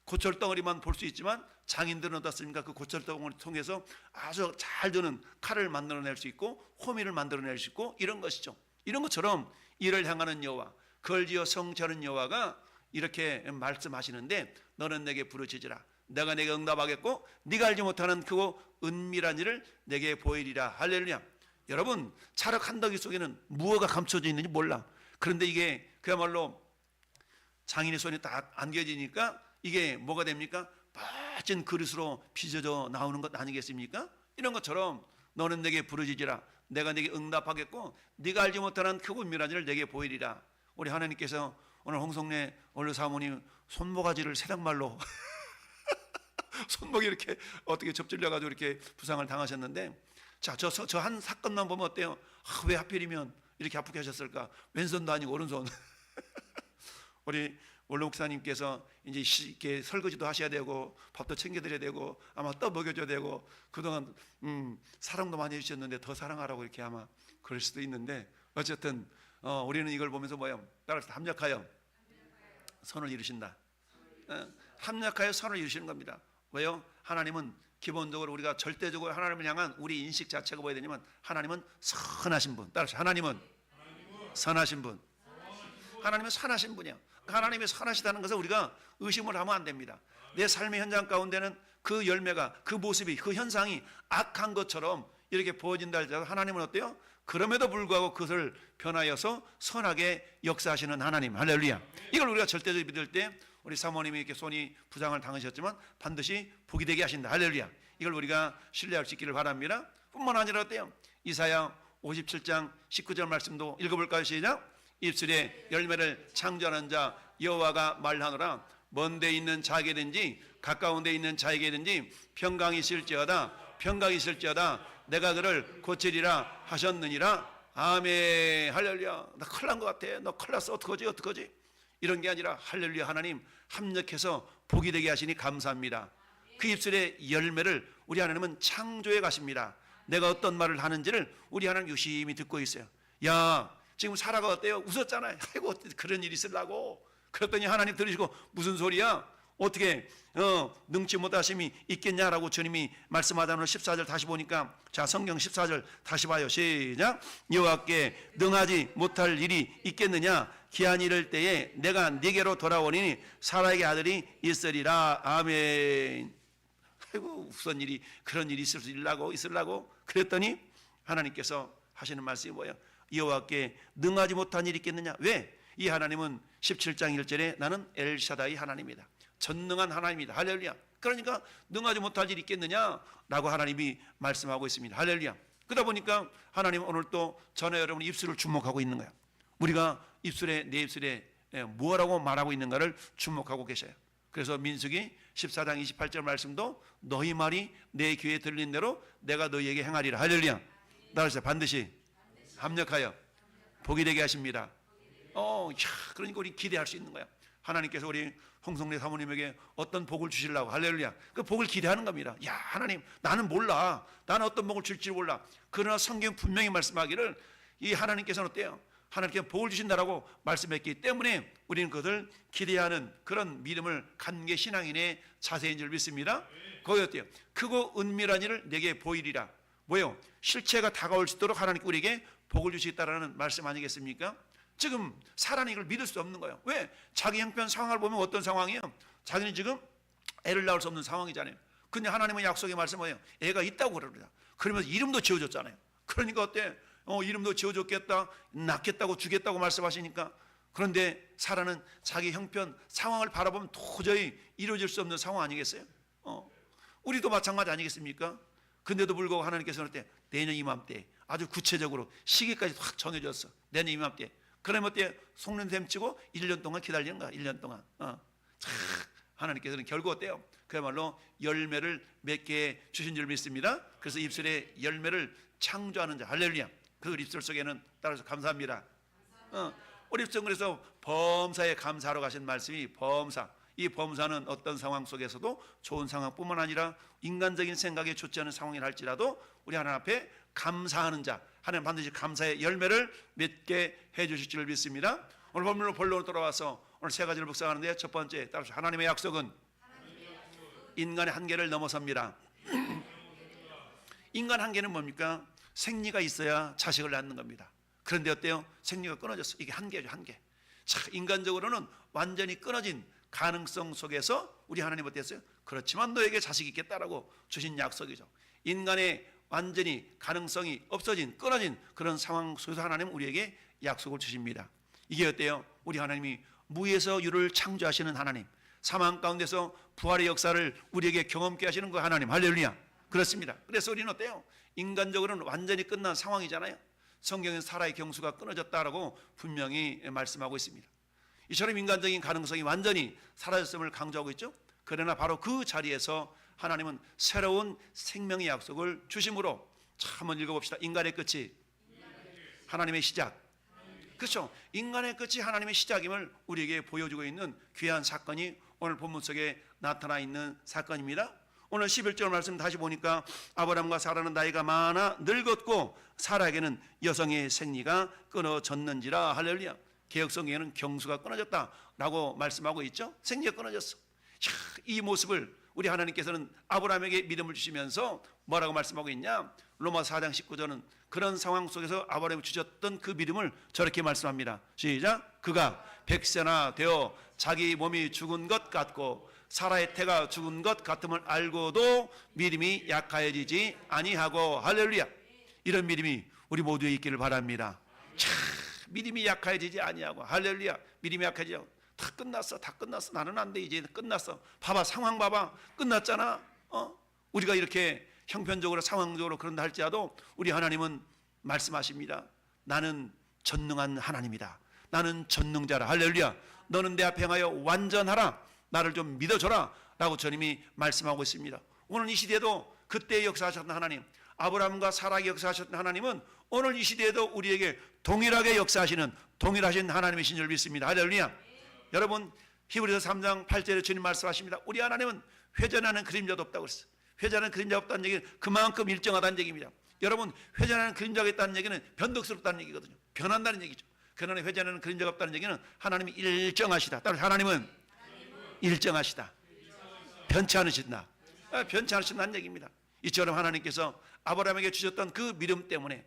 고철덩어리만 볼 수 있지만 장인들은 어떻습니까? 그 고철덩어리를 통해서 아주 잘 드는 칼을 만들어낼 수 있고 호미를 만들어낼 수 있고 이런 것이죠. 이런 것처럼 이를 향하는 여호와, 그걸 지어 성취하는 여호와가 이렇게 말씀하시는데, 너는 내게 부르짖으라. 내가 내게 응답하겠고 네가 알지 못하는 크고 은밀한 일을 내게 보이리라. 할렐루야. 여러분, 찰흙 한 덩이 속에는 무엇가 감춰져 있는지 몰라. 그런데 이게 그야말로 장인의 손이 딱 안겨지니까 이게 뭐가 됩니까? 멋진 그릇으로 빚어져 나오는 것 아니겠습니까? 이런 것처럼 너는 내게 부르짖으라. 내가 내게 응답하겠고 네가 알지 못하는 크고 은밀한 일을 내게 보이리라. 우리 하나님께서 오늘 홍성래 원로 사모님 손모가지를 새당말로 손목이 이렇게 어떻게 접질려가지고 이렇게 부상을 당하셨는데, 자, 저 한 사건만 보면 어때요? 왜 하필이면 이렇게 아프게 하셨을까? 왼손도 아니고 오른손. 우리 원로 목사님께서 이제 이렇게 설거지도 하셔야 되고 밥도 챙겨드려야 되고 아마 떠 먹여줘야 되고 그동안 사랑도 많이 해주셨는데 더 사랑하라고 이렇게 아마 그럴 수도 있는데, 어쨌든 우리는 이걸 보면서 뭐예요? 따라서 합력하여 선을 이루신다. 합력하여 선을 이루시는 겁니다. 왜요? 하나님은 기본적으로 우리가 절대적으로 하나님을 향한 우리 인식 자체가 뭐야 되냐면 하나님은 선하신 분. 따라서 하나님은 선하신 분. 하나님은 선하신 분이야. 하나님이 선하시다는 것을 우리가 의심을 하면 안 됩니다. 내 삶의 현장 가운데는 그 열매가, 그 모습이, 그 현상이 악한 것처럼 이렇게 보여진다 할지라도 하나님은 어때요? 그럼에도 불구하고 그것을 변하여서 선하게 역사하시는 하나님. 할렐루야. 이걸 우리가 절대적으로 믿을 때 우리 사모님이 이렇게 손이 부상을 당하셨지만 반드시 복이 되게 하신다. 할렐루야. 이걸 우리가 신뢰할 수 있기를 바랍니다. 뿐만 아니라 어때요? 이사야 57장 19절 말씀도 읽어볼까요? 시작. 입술에 열매를 창조하는 자 여호와가 말하노라. 먼데 있는 자에게든지 가까운 데 있는 자에게든지 평강이 있을지어다 내가 그를 고치리라 하셨느니라. 아멘. 할렐루야. 나 큰일 난 것 같아. 너 큰일 났어. 어떡하지? 이런 게 아니라 할렐루야. 하나님 합력해서 복이 되게 하시니 감사합니다. 그 입술의 열매를 우리 하나님은 창조해 가십니다. 내가 어떤 말을 하는지를 우리 하나님 유심히 듣고 있어요. 야, 지금 사라가 어때요? 웃었잖아요. 아이고, 그런 일이 있으려고. 그랬더니 하나님 들으시고 무슨 소리야? 어떻게 능치 못하심이 있겠냐라고 주님이 말씀하다는 14절 다시 보니까, 자, 성경 14절 다시 봐요. 시작. 여호와께 능하지 못할 일이 있겠느냐? 기한이 이를 때에 내가 네게로 돌아오니 사라에게 아들이 있으리라. 아멘. 아이고, 무슨 일이, 그런 일이 있으려고 그랬더니 하나님께서 하시는 말씀이 뭐예요? 여호와께 능하지 못한 일이 있겠느냐? 왜? 이 하나님은 17장 1절에 나는 엘샤다이 하나님이다. 전능한 하나님이다. 할렐루야. 그러니까 능하지 못할 일이 있겠느냐라고 하나님이 말씀하고 있습니다. 할렐루야. 그러다 보니까 하나님은 오늘 또 저나 여러분 입술을 주목하고 있는 거야. 우리가 내 입술에 뭐라고 말하고 있는가를 주목하고 계셔요. 그래서 민수기 14장 28절 말씀도 너희 말이 내 귀에 들린 대로 내가 너희에게 행하리라. 할렐루야. 따라서 반드시 합력하여 복이 되게 하십니다. 그러니까 우리 기대할 수 있는 거야. 하나님께서 우리 홍성래 사모님에게 어떤 복을 주시려고. 할렐루야. 그 복을 기대하는 겁니다. 야, 하나님, 나는 몰라. 나는 어떤 복을 줄지 몰라. 그러나 성경 분명히 말씀하기를 이 하나님께서는 어때요? 하나님께 복을 주신다라고 말씀했기 때문에 우리는 그것을 기대하는 그런 믿음을 갖는 게 신앙인의 자세인 줄 믿습니다. 거기 어때요? 크고 은밀한 일을 내게 보이리라. 뭐요? 실체가 다가올 수 있도록 하나님께 우리에게 복을 주시겠다라는 말씀 아니겠습니까? 지금 사람이 이걸 믿을 수 없는 거예요. 왜? 자기 형편 상황을 보면 어떤 상황이에요? 자기는 지금 애를 낳을 수 없는 상황이잖아요. 근데 하나님의 약속의 말씀은 뭐예요? 애가 있다고 그럽니다. 그러면서 이름도 지어줬잖아요. 그러니까 어때? 이름도 지어줬겠다, 낳겠다고 주겠다고 말씀하시니까. 그런데 사라는 자기 형편 상황을 바라보면 도저히 이루어질 수 없는 상황 아니겠어요? 우리도 마찬가지 아니겠습니까? 근데도 불구하고 하나님께서는 어때? 내년 이맘때 아주 구체적으로 시기까지 확 정해줬어. 내년 이맘때. 그러면 어때? 속는셈 치고 1년 동안 기다리는 거야. 1년 동안. 하나님께서는 결국 어때요? 그야말로 열매를 맺게 주신 줄 믿습니다. 그래서 입술에 열매를 창조하는 자. 할렐루야. 그 입술 속에는 따라서 감사합니다. 우리 입술은 그래서 범사에 감사하러 가신 말씀이 범사. 이 범사는 어떤 상황 속에서도 좋은 상황뿐만 아니라 인간적인 생각에 좋지 않은 상황이 할지라도 우리 하나님 앞에 감사하는 자, 하나님 반드시 감사의 열매를 맺게 해주실 줄 믿습니다. 오늘 본론으로 돌아와서 오늘 세 가지를 묵상하는데 첫 번째, 따라서 하나님의 약속은 인간의 한계를 넘어섭니다. 인간 한계는 뭡니까? 생리가 있어야 자식을 낳는 겁니다. 그런데 어때요? 생리가 끊어졌어. 이게 한계죠, 한계. 자, 인간적으로는 완전히 끊어진 가능성 속에서 우리 하나님 어땠어요? 그렇지만 너에게 자식이 있겠다라고 주신 약속이죠. 인간의 완전히 가능성이 없어진, 끊어진 그런 상황 속에서 하나님은 우리에게 약속을 주십니다. 이게 어때요? 우리 하나님이 무에서 유를 창조하시는 하나님, 사망 가운데서 부활의 역사를 우리에게 경험케 하시는 그 하나님. 할렐루야. 그렇습니다. 그래서 우리는 어때요? 인간적으로는 완전히 끝난 상황이잖아요. 성경은 사라의 경수가 끊어졌다라고 분명히 말씀하고 있습니다. 이처럼 인간적인 가능성이 완전히 사라졌음을 강조하고 있죠. 그러나 바로 그 자리에서 하나님은 새로운 생명의 약속을 주심으로, 자, 한번 읽어봅시다. 인간의 끝이 하나님의 시작. 그렇죠. 인간의 끝이 하나님의 시작임을 우리에게 보여주고 있는 귀한 사건이 오늘 본문 속에 나타나 있는 사건입니다. 오늘 11절 말씀 다시 보니까 아브라함과 사라는 나이가 많아 늙었고 사라에게는 여성의 생리가 끊어졌는지라. 할렐루야. 개역성경에는 경수가 끊어졌다라고 말씀하고 있죠. 생리가 끊어졌어. 이 모습을 우리 하나님께서는 아브라함에게 믿음을 주시면서 뭐라고 말씀하고 있냐? 로마 4장 19절은 그런 상황 속에서 아브라함이 주셨던 그 믿음을 저렇게 말씀합니다. 시작. 그가 백세나 되어 자기 몸이 죽은 것 같고 사라의 태가 죽은 것 같음을 알고도 믿음이 약하여지지 아니하고. 할렐루야. 이런 믿음이 우리 모두에 있기를 바랍니다. 믿음이 약해지지 아니하고. 할렐루야. 믿음이 약해지지. 다 끝났어. 다 끝났어. 나는 안 돼. 이제 끝났어. 봐봐. 상황 봐봐. 끝났잖아. 우리가 이렇게 형편적으로 상황적으로 그런다 할지라도 우리 하나님은 말씀하십니다. 나는 전능한 하나님이다. 나는 전능자라. 할렐루야. 너는 내 앞에 행하여 완전하라. 나를 좀 믿어줘라 라고 주님이 말씀하고 있습니다. 오늘 이 시대에도 그때 역사하셨던 하나님, 아브라함과 사라에게 역사하셨던 하나님은 오늘 이 시대에도 우리에게 동일하게 역사하시는 동일하신 하나님이신 줄 믿습니다. 할렐루야. 여러분, 히브리서 3장 8절에 주님 말씀하십니다. 우리 하나님은 회전하는 그림자도 없다고 그랬어요. 회전하는 그림자가 없다는 얘기는 그만큼 일정하다는 얘기입니다. 여러분, 회전하는 그림자가 있다는 얘기는 변덕스럽다는 얘기거든요. 변한다는 얘기죠. 그러나 회전하는 그림자가 없다는 얘기는 하나님이 일정하시다. 따라서 하나님은 일정하시다. 변치 않으신다. 변치 않으신다는 얘기입니다. 이처럼 하나님께서 아브라함에게 주셨던 그 믿음 때문에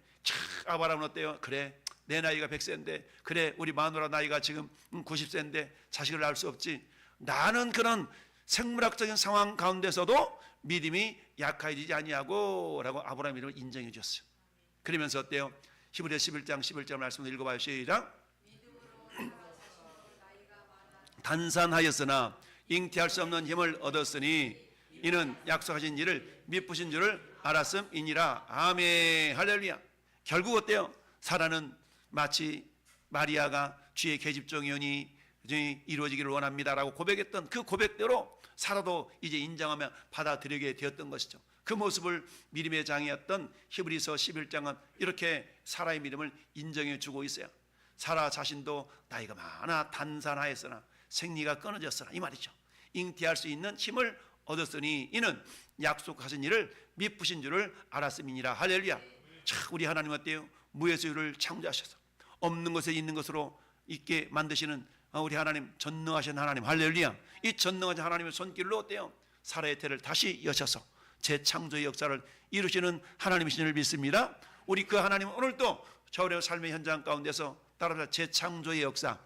아브라함은 어때요? 그래, 내 나이가 100세인데, 그래, 우리 마누라 나이가 지금 90세인데 자식을 낳을 수 없지. 나는 그런 생물학적인 상황 가운데서도 믿음이 약해지지 아니하고 라고 아브라함 이름을 인정해 주셨어요. 그러면서 어때요? 히브리서 11장 11절 말씀을 읽어봐요. 시작. 단산하였으나 잉태할 수 없는 힘을 얻었으니 이는 약속하신 일을 미쁘신 줄을 알았음이니라. 아멘. 할렐루야. 결국 어때요? 사라는 마치 마리아가 주의 계집종이오니 이루어지기를 원합니다라고 고백했던 그 고백대로 사라도 이제 인정하며 받아들이게 되었던 것이죠. 그 모습을 믿음의 장이었던 히브리서 11장은 이렇게 사라의 믿음을 인정해 주고 있어요. 사라 자신도 나이가 많아 단산하였으나 생리가 끊어졌으나 이 말이죠. 잉태할 수 있는 힘을 얻었으니 이는 약속하신 일을 미쁘신 줄을 알았음이니라. 할렐루야. 자, 우리 하나님 어때요? 무에서유를 창조하셔서 없는 것에 있는 것으로 있게 만드시는 우리 하나님, 전능하신 하나님. 할렐루야. 이 전능하신 하나님의 손길로 어때요? 사라의 태를 다시 여셔서 재창조의 역사를 이루시는 하나님이신 줄 믿습니다. 우리 그 하나님은 오늘도 저의 삶의 현장 가운데서 따라서 재창조의 역사,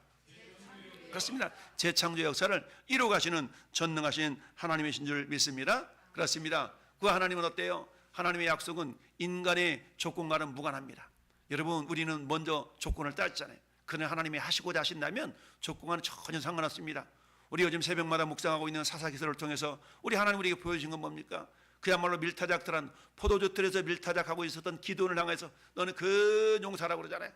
그렇습니다. 재창조의 역사를 이루어 가시는 전능하신 하나님이신 줄 믿습니다. 그렇습니다. 그 하나님은 어때요? 하나님의 약속은 인간의 조건과는 무관합니다. 여러분, 우리는 먼저 조건을 따졌잖아요. 그는 하나님이 하시고자 하신다면 조건과는 전혀 상관없습니다. 우리 요즘 새벽마다 묵상하고 있는 사사기서를 통해서 우리 하나님 우리에게 보여주신 건 뭡니까? 그야말로 밀타작들한 포도주 틀에서 밀타작하고 있었던 기도를 향해서 너는 큰 용사라고 그러잖아요.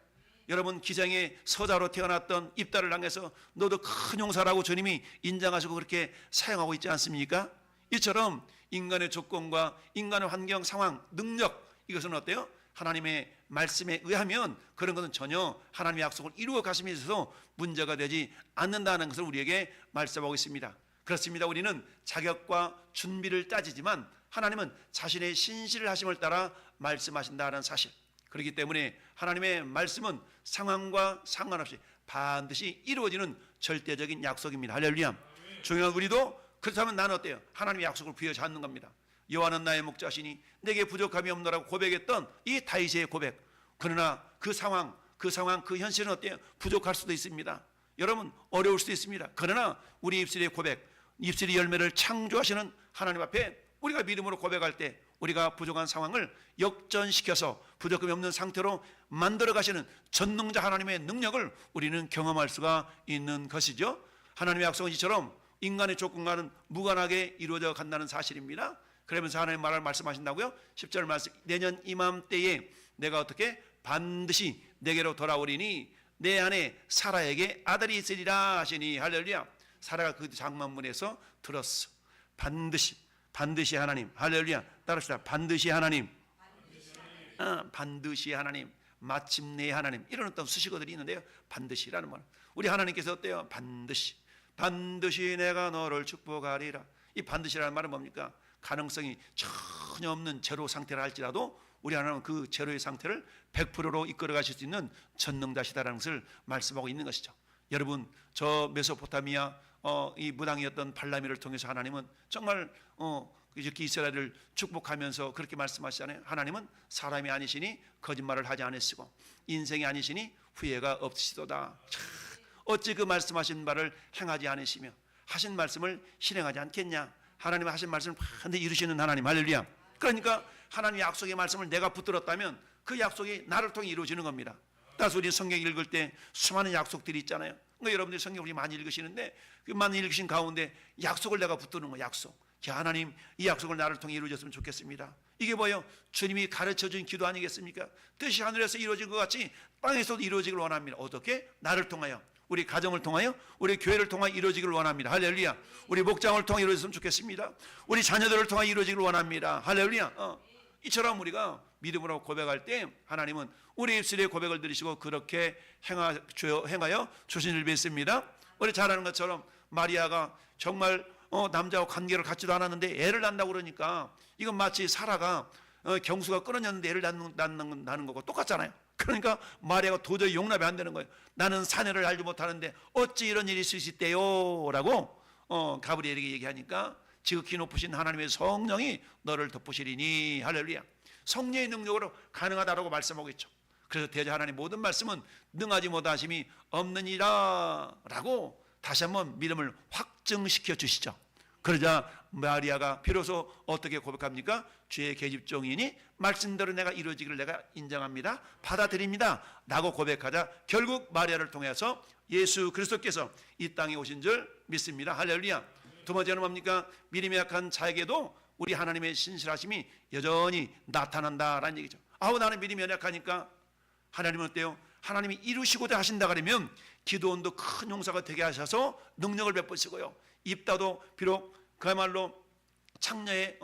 여러분, 기생의 서자로 태어났던 입다를 향해서 너도 큰 용사라고 주님이 인정하시고 그렇게 사용하고 있지 않습니까? 이처럼 인간의 조건과 인간의 환경, 상황, 능력, 이것은 어때요? 하나님의 말씀에 의하면 그런 것은 전혀 하나님의 약속을 이루어 가심에 있어서 문제가 되지 않는다는 것을 우리에게 말씀하고 있습니다. 그렇습니다. 우리는 자격과 준비를 따지지만 하나님은 자신의 신실을 하심을 따라 말씀하신다는 사실, 그렇기 때문에 하나님의 말씀은 상황과 상관없이 반드시 이루어지는 절대적인 약속입니다. 할렐루야. 중요한 우리도 그렇다면 나는 어때요? 하나님의 약속을 부여하지 않는 겁니다. 여호와는 나의 목자시니 내게 부족함이 없노라고 고백했던 이 다윗의 고백. 그러나 그 상황, 그 현실은 어때요? 부족할 수도 있습니다. 여러분, 어려울 수도 있습니다. 그러나 우리 입술의 고백, 입술의 열매를 창조하시는 하나님 앞에 우리가 믿음으로 고백할 때 우리가 부족한 상황을 역전시켜서 부족함이 없는 상태로 만들어 가시는 전능자 하나님의 능력을 우리는 경험할 수가 있는 것이죠. 하나님의 약속은 이처럼 인간의 조건과는 무관하게 이루어져 간다는 사실입니다. 그러면서 하나님 말씀하신다고요? 10절 말씀, 내년 이맘때에 내가 어떻게 반드시 내게로 돌아오리니 내 안에 사라에게 아들이 있으리라 하시니. 할렐루야. 사라가 그 장막문에서 들었어. 반드시 하나님. 할렐루야. 따라합시다. 반드시 하나님. 반드시 하나님. 마침내 하나님. 이런 어떤 수식어들이 있는데요. 반드시라는 말. 우리 하나님께서 어때요? 반드시 내가 너를 축복하리라. 이 반드시라는 말은 뭡니까? 가능성이 전혀 없는 제로 상태라 할지라도 우리 하나님은 그 제로의 상태를 100%로 이끌어 가실 수 있는 전능자시다라는 것을 말씀하고 있는 것이죠. 여러분, 저 메소포타미아 이 무당이었던 발라미를 통해서 하나님은 정말 이렇게 이스라엘을 축복하면서 그렇게 말씀하시잖아요. 하나님은 사람이 아니시니 거짓말을 하지 않으시고 인생이 아니시니 후회가 없으시도다. 어찌 그 말씀하신 바를 행하지 않으시며 하신 말씀을 실행하지 않겠냐. 하나님의 하신 말씀을 반드시 이루시는 하나님. 할렐루야. 그러니까 하나님의 약속의 말씀을 내가 붙들었다면 그 약속이 나를 통해 이루어지는 겁니다. 따라서 우리 성경 읽을 때 수많은 약속들이 있잖아요. 그러니까 여러분들이 성경 우리 많이 읽으시는데 그 많이 읽으신 가운데 약속을 내가 붙드는 거예요. 약속. 야, 하나님, 이 약속을 나를 통해 이루어졌으면 좋겠습니다. 이게 뭐예요? 주님이 가르쳐준 기도 아니겠습니까? 뜻이 하늘에서 이루어진 것 같이 땅에서도 이루어지길 원합니다. 어떻게? 나를 통하여, 우리 가정을 통하여, 우리 교회를 통하여 이루어지길 원합니다. 할렐루야. 우리 목장을 통해 이루어졌으면 좋겠습니다. 우리 자녀들을 통하여 이루어지길 원합니다. 할렐루야. 이처럼 우리가 믿음으로 고백할 때 하나님은 우리 입술의 고백을 들으시고 그렇게 행하여 주신 줄 믿습니다. 우리 잘 아는 것처럼 마리아가 정말 남자와 관계를 갖지도 않았는데 애를 낳는다고 그러니까 이건 마치 사라가 경수가 끊어졌는데 애를 낳는 거고 똑같잖아요. 그러니까 마리아가 도저히 용납이 안 되는 거예요. 나는 사내를 알지 못하는데 어찌 이런 일이 있을 수 있대요? 라고 가브리엘에게 얘기하니까 지극히 높으신 하나님의 성령이 너를 덮으시리니. 할렐루야. 성령의 능력으로 가능하다라고 말씀하고 있죠. 그래서 대저 하나님 모든 말씀은 능하지 못하심이 없느니라 라고 다시 한번 믿음을 확증시켜 주시죠. 그러자 마리아가 비로소 어떻게 고백합니까? 주의 계집종이니 말씀대로 내가 이루어지기를 내가 인정합니다. 받아들입니다. 라고 고백하자 결국 마리아를 통해서 예수 그리스도께서 이 땅에 오신 줄 믿습니다. 할렐루야. 두 번째는 뭡니까? 믿음이 약한 자에게도 우리 하나님의 신실하심이 여전히 나타난다라는 얘기죠. 나는 믿음이 연약하니까 하나님은 어때요? 하나님이 이루시고자 하신다 그러면 기도원도 큰 용사가 되게 하셔서 능력을 베푸시고요, 입다도 비록 그야말로 창녀의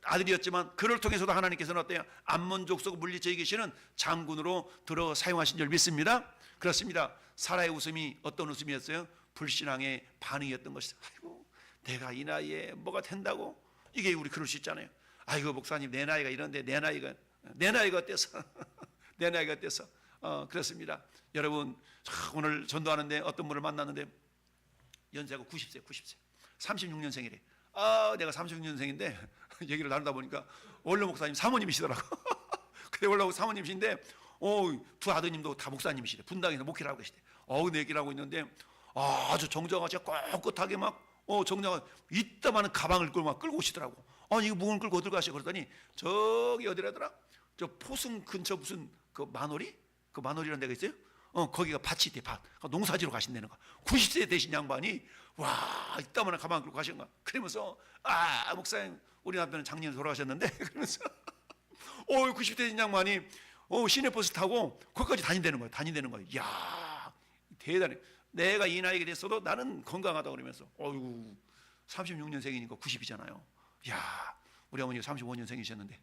아들이었지만 그를 통해서도 하나님께서는 어때요? 암몬 족속 물리쳐 이기시는 장군으로 들어 사용하신 줄 믿습니다. 그렇습니다. 사라의 웃음이 어떤 웃음이었어요? 불신앙의 반응이었던 것이죠. 아이고, 내가 이 나이에 뭐가 된다고? 이게 우리 그럴 수 있잖아요. 아이고, 목사님, 내 나이가 이런데 내 나이가 어때서 내 나이가 어때서 그렇습니다. 여러분, 오늘 전도하는데 어떤 분을 만났는데 연세가 90세 36년생이래. 내가 36년생인데 얘기를 나누다 보니까 원로 목사님 사모님이시더라고. 근데 원로 사모님이신데 두 아드님도 다 목사님이시래. 분당에서 목회를 하고 계시대. 내 얘기를 하고 있는데 아주 정정하게 꼿꼿하게 막 정정하게 이따만한 가방을 끌고 오시더라고. 이거 무거운 끌고 어딜 가시고 그러더니 저기 어디라더라? 저 포승 근처 무슨 그 만월이라는 데가 있어요? 거기가 밭이 있대. 밭. 농사지로 가신다는 거야. 90세 되신 양반이 이따만한 가방 끌고 가신 거야. 그러면서 목사님, 우리 남편은 작년에 돌아가셨는데 그러면서 90세 되신 양반이 시내버스 타고 거기까지 다닌다는 거야. 이야, 대단해. 내가 이 나이가 됐어도 나는 건강하다 그러면서 36년생이니까 90이잖아요. 이야, 우리 어머니가 35년생이셨는데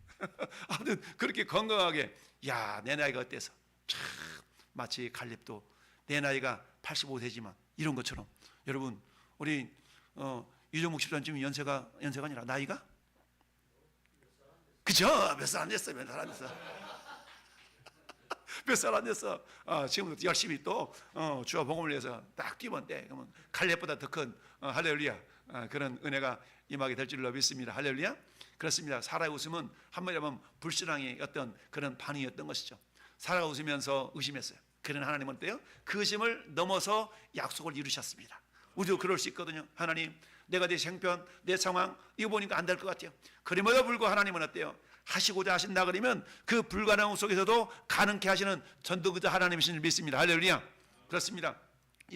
아무튼 그렇게 건강하게, 내 나이가 어때서 참 마치 갈렙도 내 나이가 85세지만 이런 것처럼, 여러분, 우리 유정목 집사님 연세가 아니라 나이가 그죠? 몇 살 안 됐어요. 몇 살 안 됐어. 지금부터 열심히 또 주와 복음을 위해서 딱 뛰면 돼. 그러면 갈렙보다 더 큰 할렐루야, 그런 은혜가 임하게 될 줄로 믿습니다. 할렐루야. 그렇습니다. 사라의 웃음은 한마디로 하면 불신앙의 어떤 그런 반응이었던 것이죠. 사라가 웃으면서 의심했어요. 그러나 하나님은 어때요? 그 의심을 넘어서 약속을 이루셨습니다. 우리도 그럴 수 있거든요. 하나님, 내가 내 형편, 내 상황 이거 보니까 안 될 것 같아요. 그럼에도 불구하고 하나님은 어때요? 하시고자 하신다 그러면 그 불가능한 속에서도 가능케 하시는 전도자 하나님이신 줄 믿습니다. 할렐루야. 그렇습니다.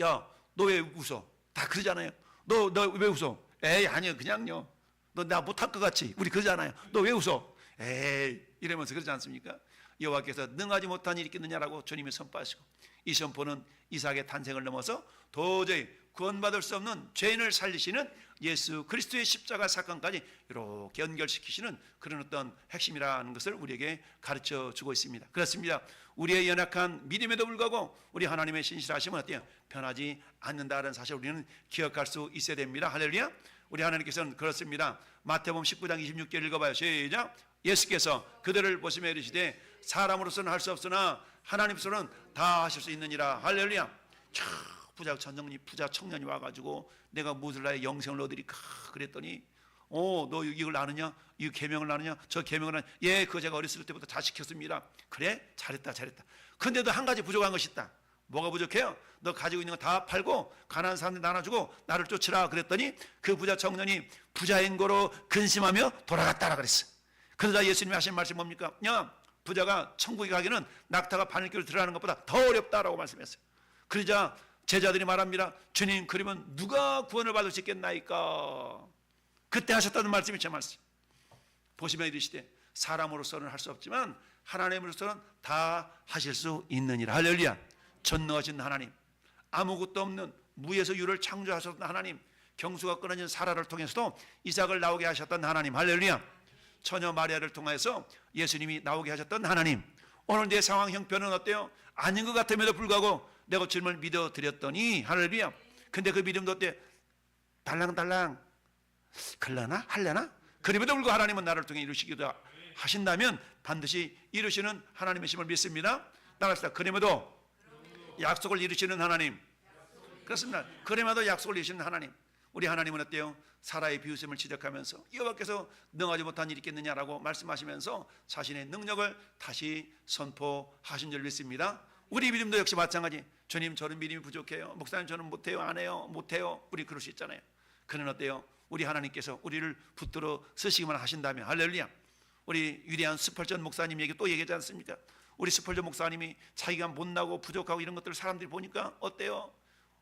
야, 너 왜 웃어? 다 그러잖아요. 너 왜 웃어? 에이, 아니요, 그냥요. 너 나 못할 것 같지? 우리 그러잖아요. 너 왜 웃어? 에이, 이러면서 그러지 않습니까? 여호와께서 능하지 못한 일이 있겠느냐라고 주님이 선포하시고, 이 선포는 이삭의 탄생을 넘어서 도저히 구원받을 수 없는 죄인을 살리시는 예수 그리스도의 십자가 사건까지 이렇게 연결시키시는 그런 어떤 핵심이라는 것을 우리에게 가르쳐 주고 있습니다. 그렇습니다. 우리의 연약한 믿음에도 불구하고 우리 하나님의 신실하심은 어때요? 변하지 않는다는 사실을 우리는 기억할 수 있어야 됩니다. 할렐루야. 우리 하나님께서는 그렇습니다. 마태복음 19장 26절 읽어봐요. 시작. 예수께서 그들을 보시며 이르시되 사람으로서는 할 수 없으나 하나님으로서는 다 하실 수 있느니라. 할렐루야. 부자 청년이 와가지고 내가 무엇을 나의 영생을 얻으리까 그랬더니 너 이걸 아느냐? 이 계명을 아느냐? 저 계명을 아느냐? 예, 그거 제가 어렸을 때부터 다 지켰습니다. 그래? 잘했다. 근데도 한 가지 부족한 것이 있다. 뭐가 부족해요? 너 가지고 있는 거 다 팔고 가난한 사람들 나눠주고 나를 쫓으라 그랬더니 그 부자 청년이 부자인 거로 근심하며 돌아갔다라 그랬어. 그러자 예수님이 하신 말씀이 뭡니까? 야, 부자가 천국에 가기는 낙타가 바늘길을 들어가는 것보다 더 어렵다라고 말씀했어요. 그러자 제자들이 말합니다. 주님, 그러면 누가 구원을 받을 수 있겠나이까? 그때 하셨다는 말씀이 제 말씀. 보시면 이르시되 사람으로서는 할 수 없지만 하나님으로서는 다 하실 수 있느니라. 할렐루야. 전능하신 하나님, 아무것도 없는 무에서 유를 창조하셨던 하나님, 경수가 끊어진 사라를 통해서도 이삭을 나오게 하셨던 하나님. 할렐루야. 처녀 마리아를 통해서 예수님이 나오게 하셨던 하나님, 오늘 내 상황 형편은 어때요? 아닌 것 같음에도 불구하고 내가 주님을 믿어드렸더니 할렐루야. 근데 그 믿음도 어때? 달랑달랑 걸려나? 할려나? 그럼에도 불구하고 하나님은 나를 통해 이루시기도 하신다면 반드시 이루시는 하나님이심을 믿습니다. 따라합시다. 그럼에도 약속을 이루시는 하나님. 그렇습니다. 그럼에도 약속을 이루시는 하나님. 우리 하나님은 어때요? 사라의 비웃음을 지적하면서 여호와께서 능하지 못한 일이 있겠느냐라고 말씀하시면서 자신의 능력을 다시 선포하신 줄 믿습니다. 우리 믿음도 역시 마찬가지. 주님, 저는 믿음이 부족해요. 목사님, 저는 못해요. 안 해요. 못해요. 우리 그럴 수 있잖아요. 그는 어때요? 우리 하나님께서 우리를 붙들어 쓰시기만 하신다면 할렐루야. 우리 위대한 스펄전 목사님 얘기 또 얘기하지 않습니까? 우리 스펄전 목사님이 자기가 못나고 부족하고 이런 것들을 사람들이 보니까 어때요?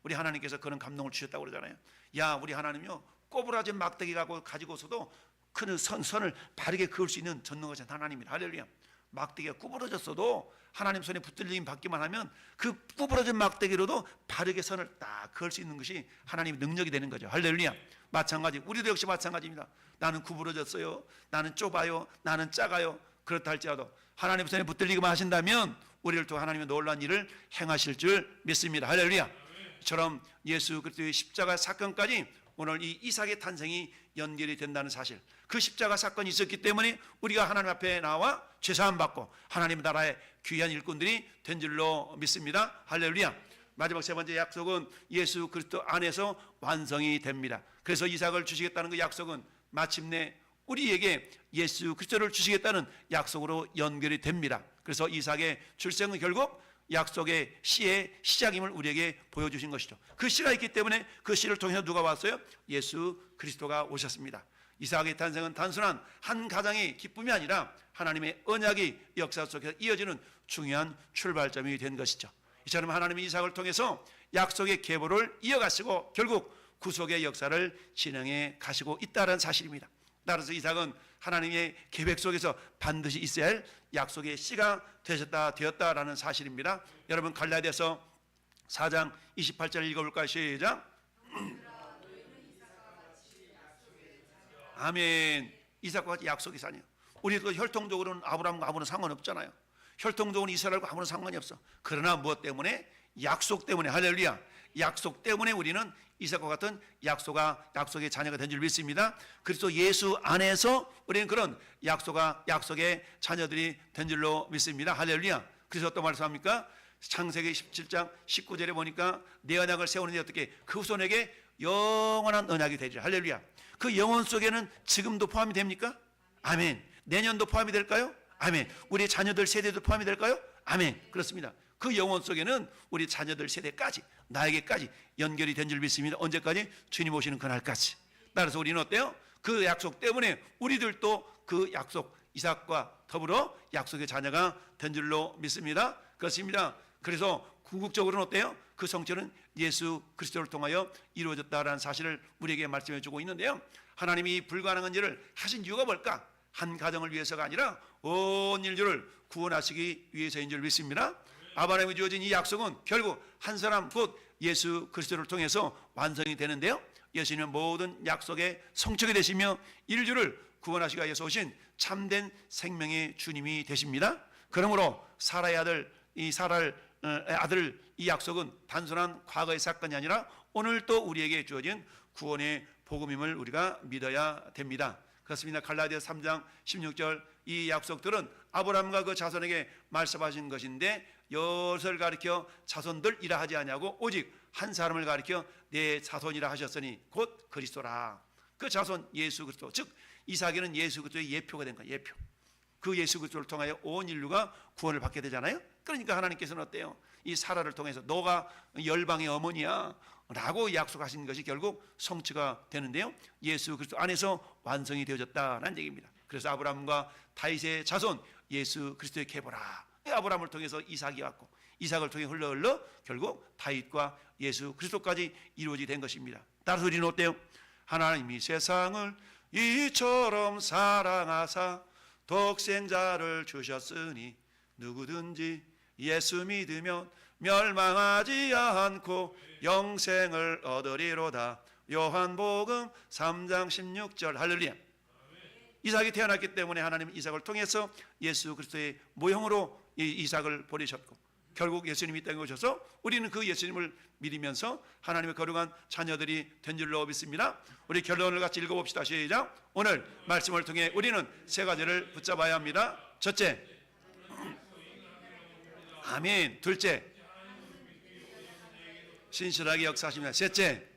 우리 하나님께서 그런 감동을 주셨다고 그러잖아요. 야, 우리 하나님요, 꼬부라진 막대기 가지고서도 그 선을 바르게 그을 수 있는 전능하신 하나님이다. 할렐루야. 막대기가 구부러졌어도 하나님 손에 붙들림 받기만 하면 그 구부러진 막대기로도 바르게 선을 딱 그을 수 있는 것이 하나님의 능력이 되는 거죠. 할렐루야. 마찬가지, 우리도 역시 마찬가지입니다. 나는 구부러졌어요, 나는 좁아요, 나는 작아요. 그렇다 할지라도 하나님 손에 붙들리기만 하신다면 우리를 통해 하나님의 놀라운 일을 행하실 줄 믿습니다. 할렐루야. 이처럼 예수 그리스도의 십자가 사건까지 오늘 이 이삭의 탄생이 연결이 된다는 사실, 그 십자가 사건이 있었기 때문에 우리가 하나님 앞에 나와 죄사함 받고 하나님 나라의 귀한 일꾼들이 된 줄로 믿습니다. 할렐루야. 마지막 세 번째 약속은 예수 그리스도 안에서 완성이 됩니다. 그래서 이삭을 주시겠다는 그 약속은 마침내 우리에게 예수 그리스도를 주시겠다는 약속으로 연결이 됩니다. 그래서 이삭의 출생은 결국 약속의 씨의 시작임을 우리에게 보여주신 것이죠. 그 씨가 있기 때문에 그 씨를 통해서 누가 왔어요? 예수 그리스도가 오셨습니다. 이삭의 탄생은 단순한 한 가정의 기쁨이 아니라 하나님의 언약이 역사 속에서 이어지는 중요한 출발점이 된 것이죠. 이처럼 하나님이 이삭을 통해서 약속의 계보를 이어가시고 결국 구속의 역사를 진행해 가시고 있다는 사실입니다. 따라서 이삭은 하나님의 계획 속에서 반드시 있어야 할 약속의 씨가 되었다라는 사실입니다. 여러분 갈라디아서 4장 28절 읽어볼까요? 시작. 아멘. 이삭과 같이 약속의 자녀. 우리도 혈통적으로는 아브라함과 아무런 상관없잖아요. 혈통적으로는 이스라엘과 아무런 상관이 없어. 그러나 무엇 때문에? 약속 때문에. 할렐루야. 약속 때문에 우리는 이삭과 같은 약속의 자녀가 된 줄 믿습니다. 그리스도 예수 안에서 우리는 그런 약속의 자녀들이 된 줄로 믿습니다. 할렐루야. 그래서 또 말씀합니까? 창세기 17장 19절에 보니까 내 언약을 세우는데 어떻게 그 후손에게 영원한 언약이 되리라. 할렐루야. 그 영혼 속에는 지금도 포함이 됩니까? 아멘. 내년도 포함이 될까요? 아멘. 우리 자녀들 세대도 포함이 될까요? 아멘. 그렇습니다. 그 영혼 속에는 우리 자녀들 세대까지, 나에게까지 연결이 된 줄 믿습니다. 언제까지? 주님 오시는 그날까지. 따라서 우리는 어때요? 그 약속 때문에 우리들도 그 약속, 이삭과 더불어 약속의 자녀가 된 줄로 믿습니다. 그렇습니다. 그래서 궁극적으로는 어때요? 그 성취는 예수 그리스도를 통하여 이루어졌다라는 사실을 우리에게 말씀해 주고 있는데요. 하나님이 불가능한 일을 하신 이유가 뭘까? 한 가정을 위해서가 아니라 온 인류를 구원하시기 위해서인 줄 믿습니다. 아브라함에 주어진 이 약속은 결국 한 사람 곧 예수 그리스도를 통해서 완성이 되는데요. 예수님은 모든 약속의 성취가 되시며 인류를 구원하시기 위해서 오신 참된 생명의 주님이 되십니다. 그러므로 사라의 아들, 이 약속은 단순한 과거의 사건이 아니라 오늘 또 우리에게 주어진 구원의 복음임을 우리가 믿어야 됩니다. 그렇습니다. 갈라디아 3장 16절 이 약속들은 아브라함과 그 자손에게 말씀하신 것인데 여럿을 가리켜 자손들이라 하지 아니하고 오직 한 사람을 가리켜 내 자손이라 하셨으니 곧 그리스도라. 그 자손 예수 그리스도, 즉 이삭에는 예수 그리스도의 예표가 된 거예요. 예표. 그 예수 그리스도를 통하여 온 인류가 구원을 받게 되잖아요. 그러니까 하나님께서는 어때요? 이 사라를 통해서 너가 열방의 어머니야 라고 약속하신 것이 결국 성취가 되는데요. 예수 그리스도 안에서 완성이 되어졌다는 얘기입니다. 그래서 아브라함과 다윗의 자손 예수 그리스도의 계보라. 아브라함을 통해서 이삭이 왔고 이삭을 통해 흘러 결국 다윗과 예수 그리스도까지 이루어지게 된 것입니다. 따라서 우리는 어때요? 하나님이 세상을 이처럼 사랑하사 독생자를 주셨으니 누구든지 예수 믿으면 멸망하지 않고 영생을 얻으리로다. 요한복음 3장 16절. 할렐루야. 이삭이 태어났기 때문에 하나님은 이삭을 통해서 예수 그리스도의 모형으로 이삭을 보내셨고 결국 예수님이 이 땅에 오셔서 우리는 그 예수님을 믿으면서 하나님의 거룩한 자녀들이 된 줄로 믿습니다. 우리 결론을 같이 읽어봅시다. 시작. 오늘 말씀을 통해 우리는 세 가지를 붙잡아야 합니다. 첫째, 아멘. 둘째, 신실하게 역사하십니다. 셋째,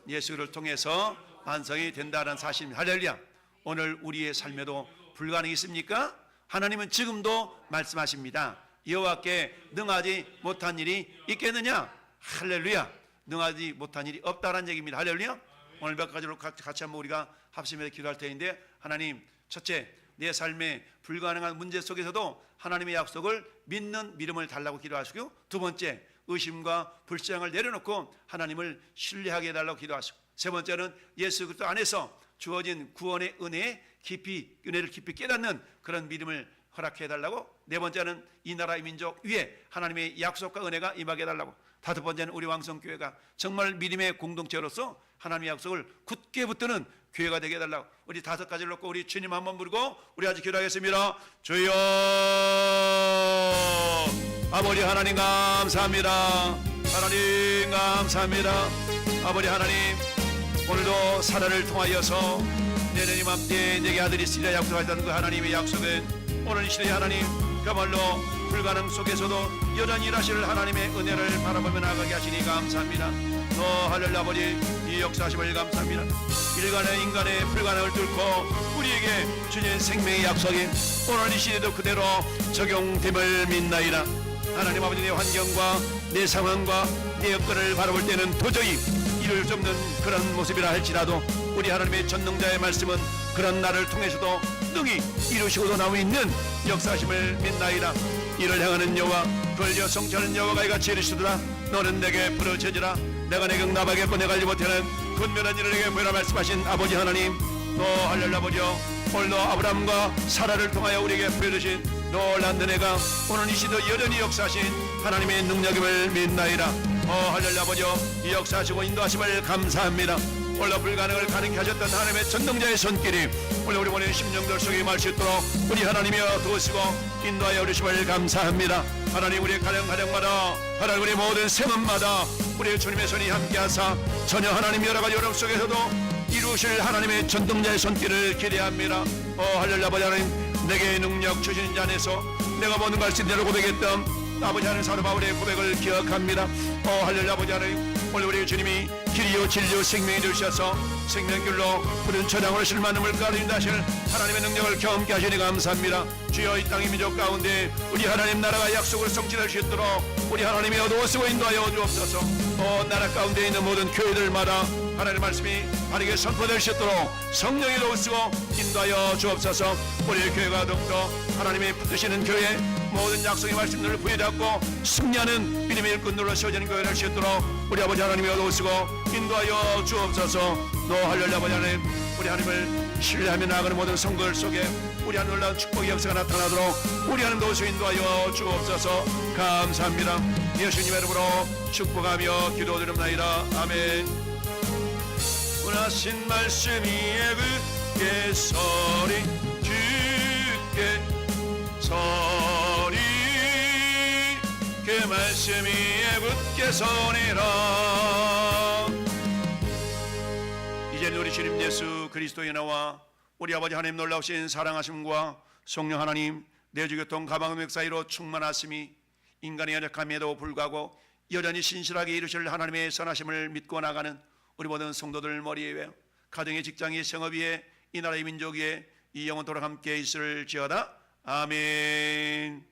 예수를 통해서 완성이 된다는 사실입니다. 할렐루야. 오늘 우리의 삶에도 불가능이 있습니까? 하나님은 지금도 말씀하십니다. 여호와께 능하지 못한 일이 있겠느냐? 할렐루야. 능하지 못한 일이 없다는 얘기입니다. 할렐루야. 오늘 몇 가지로 같이 한번 우리가 합심해서 기도할 텐데, 하나님, 첫째, 내 삶의 불가능한 문제 속에서도 하나님의 약속을 믿는 믿음을 달라고 기도하시고, 두 번째, 의심과 불신앙을 내려놓고 하나님을 신뢰하게 해달라고 기도하시고, 세 번째는 예수 그리스도 안에서 주어진 구원의 은혜를 깊이 깨닫는 그런 믿음을 허락해 달라고, 네 번째는 이 나라 이 민족 위에 하나님의 약속과 은혜가 임하게 해달라고, 다섯 번째는 우리 왕성교회가 정말 믿음의 공동체로서 하나님의 약속을 굳게 붙드는 교회가 되게 해달라고. 우리 다섯 가지를 놓고 우리 주님 한번 부르고 우리 아직 기도하겠습니다. 주여 아버지 하나님 감사합니다. 하나님 감사합니다. 아버지 하나님, 오늘도 사라를 통하여서 내년 이맘때 내게 아들이 있으리라 약속하셨다는 그 하나님의 약속은 오늘 이 시대에 하나님 그야말로 불가능 속에서도 여전히 일하실 하나님의 은혜를 바라보며 나가게 하시니 감사합니다. 할렐루야. 아버지 이 역사하심을 감사합니다. 일간의 인간의 불가능을 뚫고 우리에게 주신 생명의 약속이 오늘 이 시대도 그대로 적용됨을 믿나이다. 하나님 아버지, 내 환경과 내 상황과 내 여건을 바라볼 때는 도저히 이룰 수 없는 그런 모습이라 할지라도 우리 하나님의 전능자의 말씀은 그런 나를 통해서도 능히 이루시고도 나오 있는 역사심을 믿나이다. 이를 향하는 여호와, 그를 위하여 성취하는 여호와가 이같이 이르시더라. 너는 내게 부르짖으라. 내가 내게 응답하겠고 내가 알지 못하는 근면한 일을 내게 보이라 말씀하신 아버지 하나님, 할렐루야. 아버지여, 오늘도 아브라함과 사라를 통하여 우리에게 보여주신 놀란 은혜가 오늘 이 시도 여전히 역사하신 하나님의 능력임을 믿나이다. 할렐루야. 아버지여, 이 역사하시고 인도하심을 감사합니다. 원래 불가능을 가능케 하셨던 하나님의 전능자의 손길이 원래 우리 보낸 심령들 속에 임할 수 있도록 우리 하나님이여 도우시고 인도하여 주심을 감사합니다. 하나님, 우리의 가정마다, 하나님 우리 모든 생업마다 우리의 주님의 손이 함께하사 전혀 하나님 여러 가지 어려움 속에서도 이루실 하나님의 전능자의 손길을 기대합니다. 할렐루야. 아버지 하나님, 내게 능력 주시는 자 안에서 내가 모든 걸 수 있는 고백했던 아버지 하나님 사도 바울의 고백을 기억합니다. 할렐루야. 아버지 하나님, 오늘 우리 주님이 길이요 진리요 생명이 되셔서 생명길로 푸른 초장으로 실만한 물가를 인도하실 하나님의 능력을 경험케 하시니 감사합니다. 주여, 이 땅의 민족 가운데 우리 하나님 나라가 약속을 성취할 수 있도록 우리 하나님이 어두워쓰고 인도하여 주옵소서. 나라 가운데 있는 모든 교회들마다 하나님의 말씀이 바르게 선포될 수 있도록 성령이 도우시고 인도하여 주옵소서. 우리의 교회가 더욱더 하나님이 붙드시는 교회, 모든 약속의 말씀들을 부여잡고 승리하는 믿음의 일꾼들로 세워지는 교회를 할 수 있도록 우리 아버지 하나님이 도우시고 인도하여 주옵소서. 할렐루야. 아버지 하나님, 우리 하나님을 신뢰하며 나아가는 모든 성도들 속에 우리 하나님 놀라운 축복의 역사가 나타나도록 우리 하나님 도우시고 인도하여 주옵소서. 감사합니다. 예수님의 이름으로 축복하며 기도드립니다. 아멘. 원하신 말씀이 굳게 서리, 굳게 서리, 그 말씀이 굳게 서리라. 이제는 우리 주님 예수 그리스도의 나와 우리 아버지 하나님 놀라우신 사랑하심과 성령 하나님 내주교통 가방음역 사이로 충만하심이 인간의 연약함에도 불구하고 여전히 신실하게 이루실 하나님의 선하심을 믿고 나가는 우리 모든 성도들 머리 위에, 가정의, 직장의, 생업 위에, 이 나라의 민족 위에 이 영원토록 함께 있을지어다. 아멘.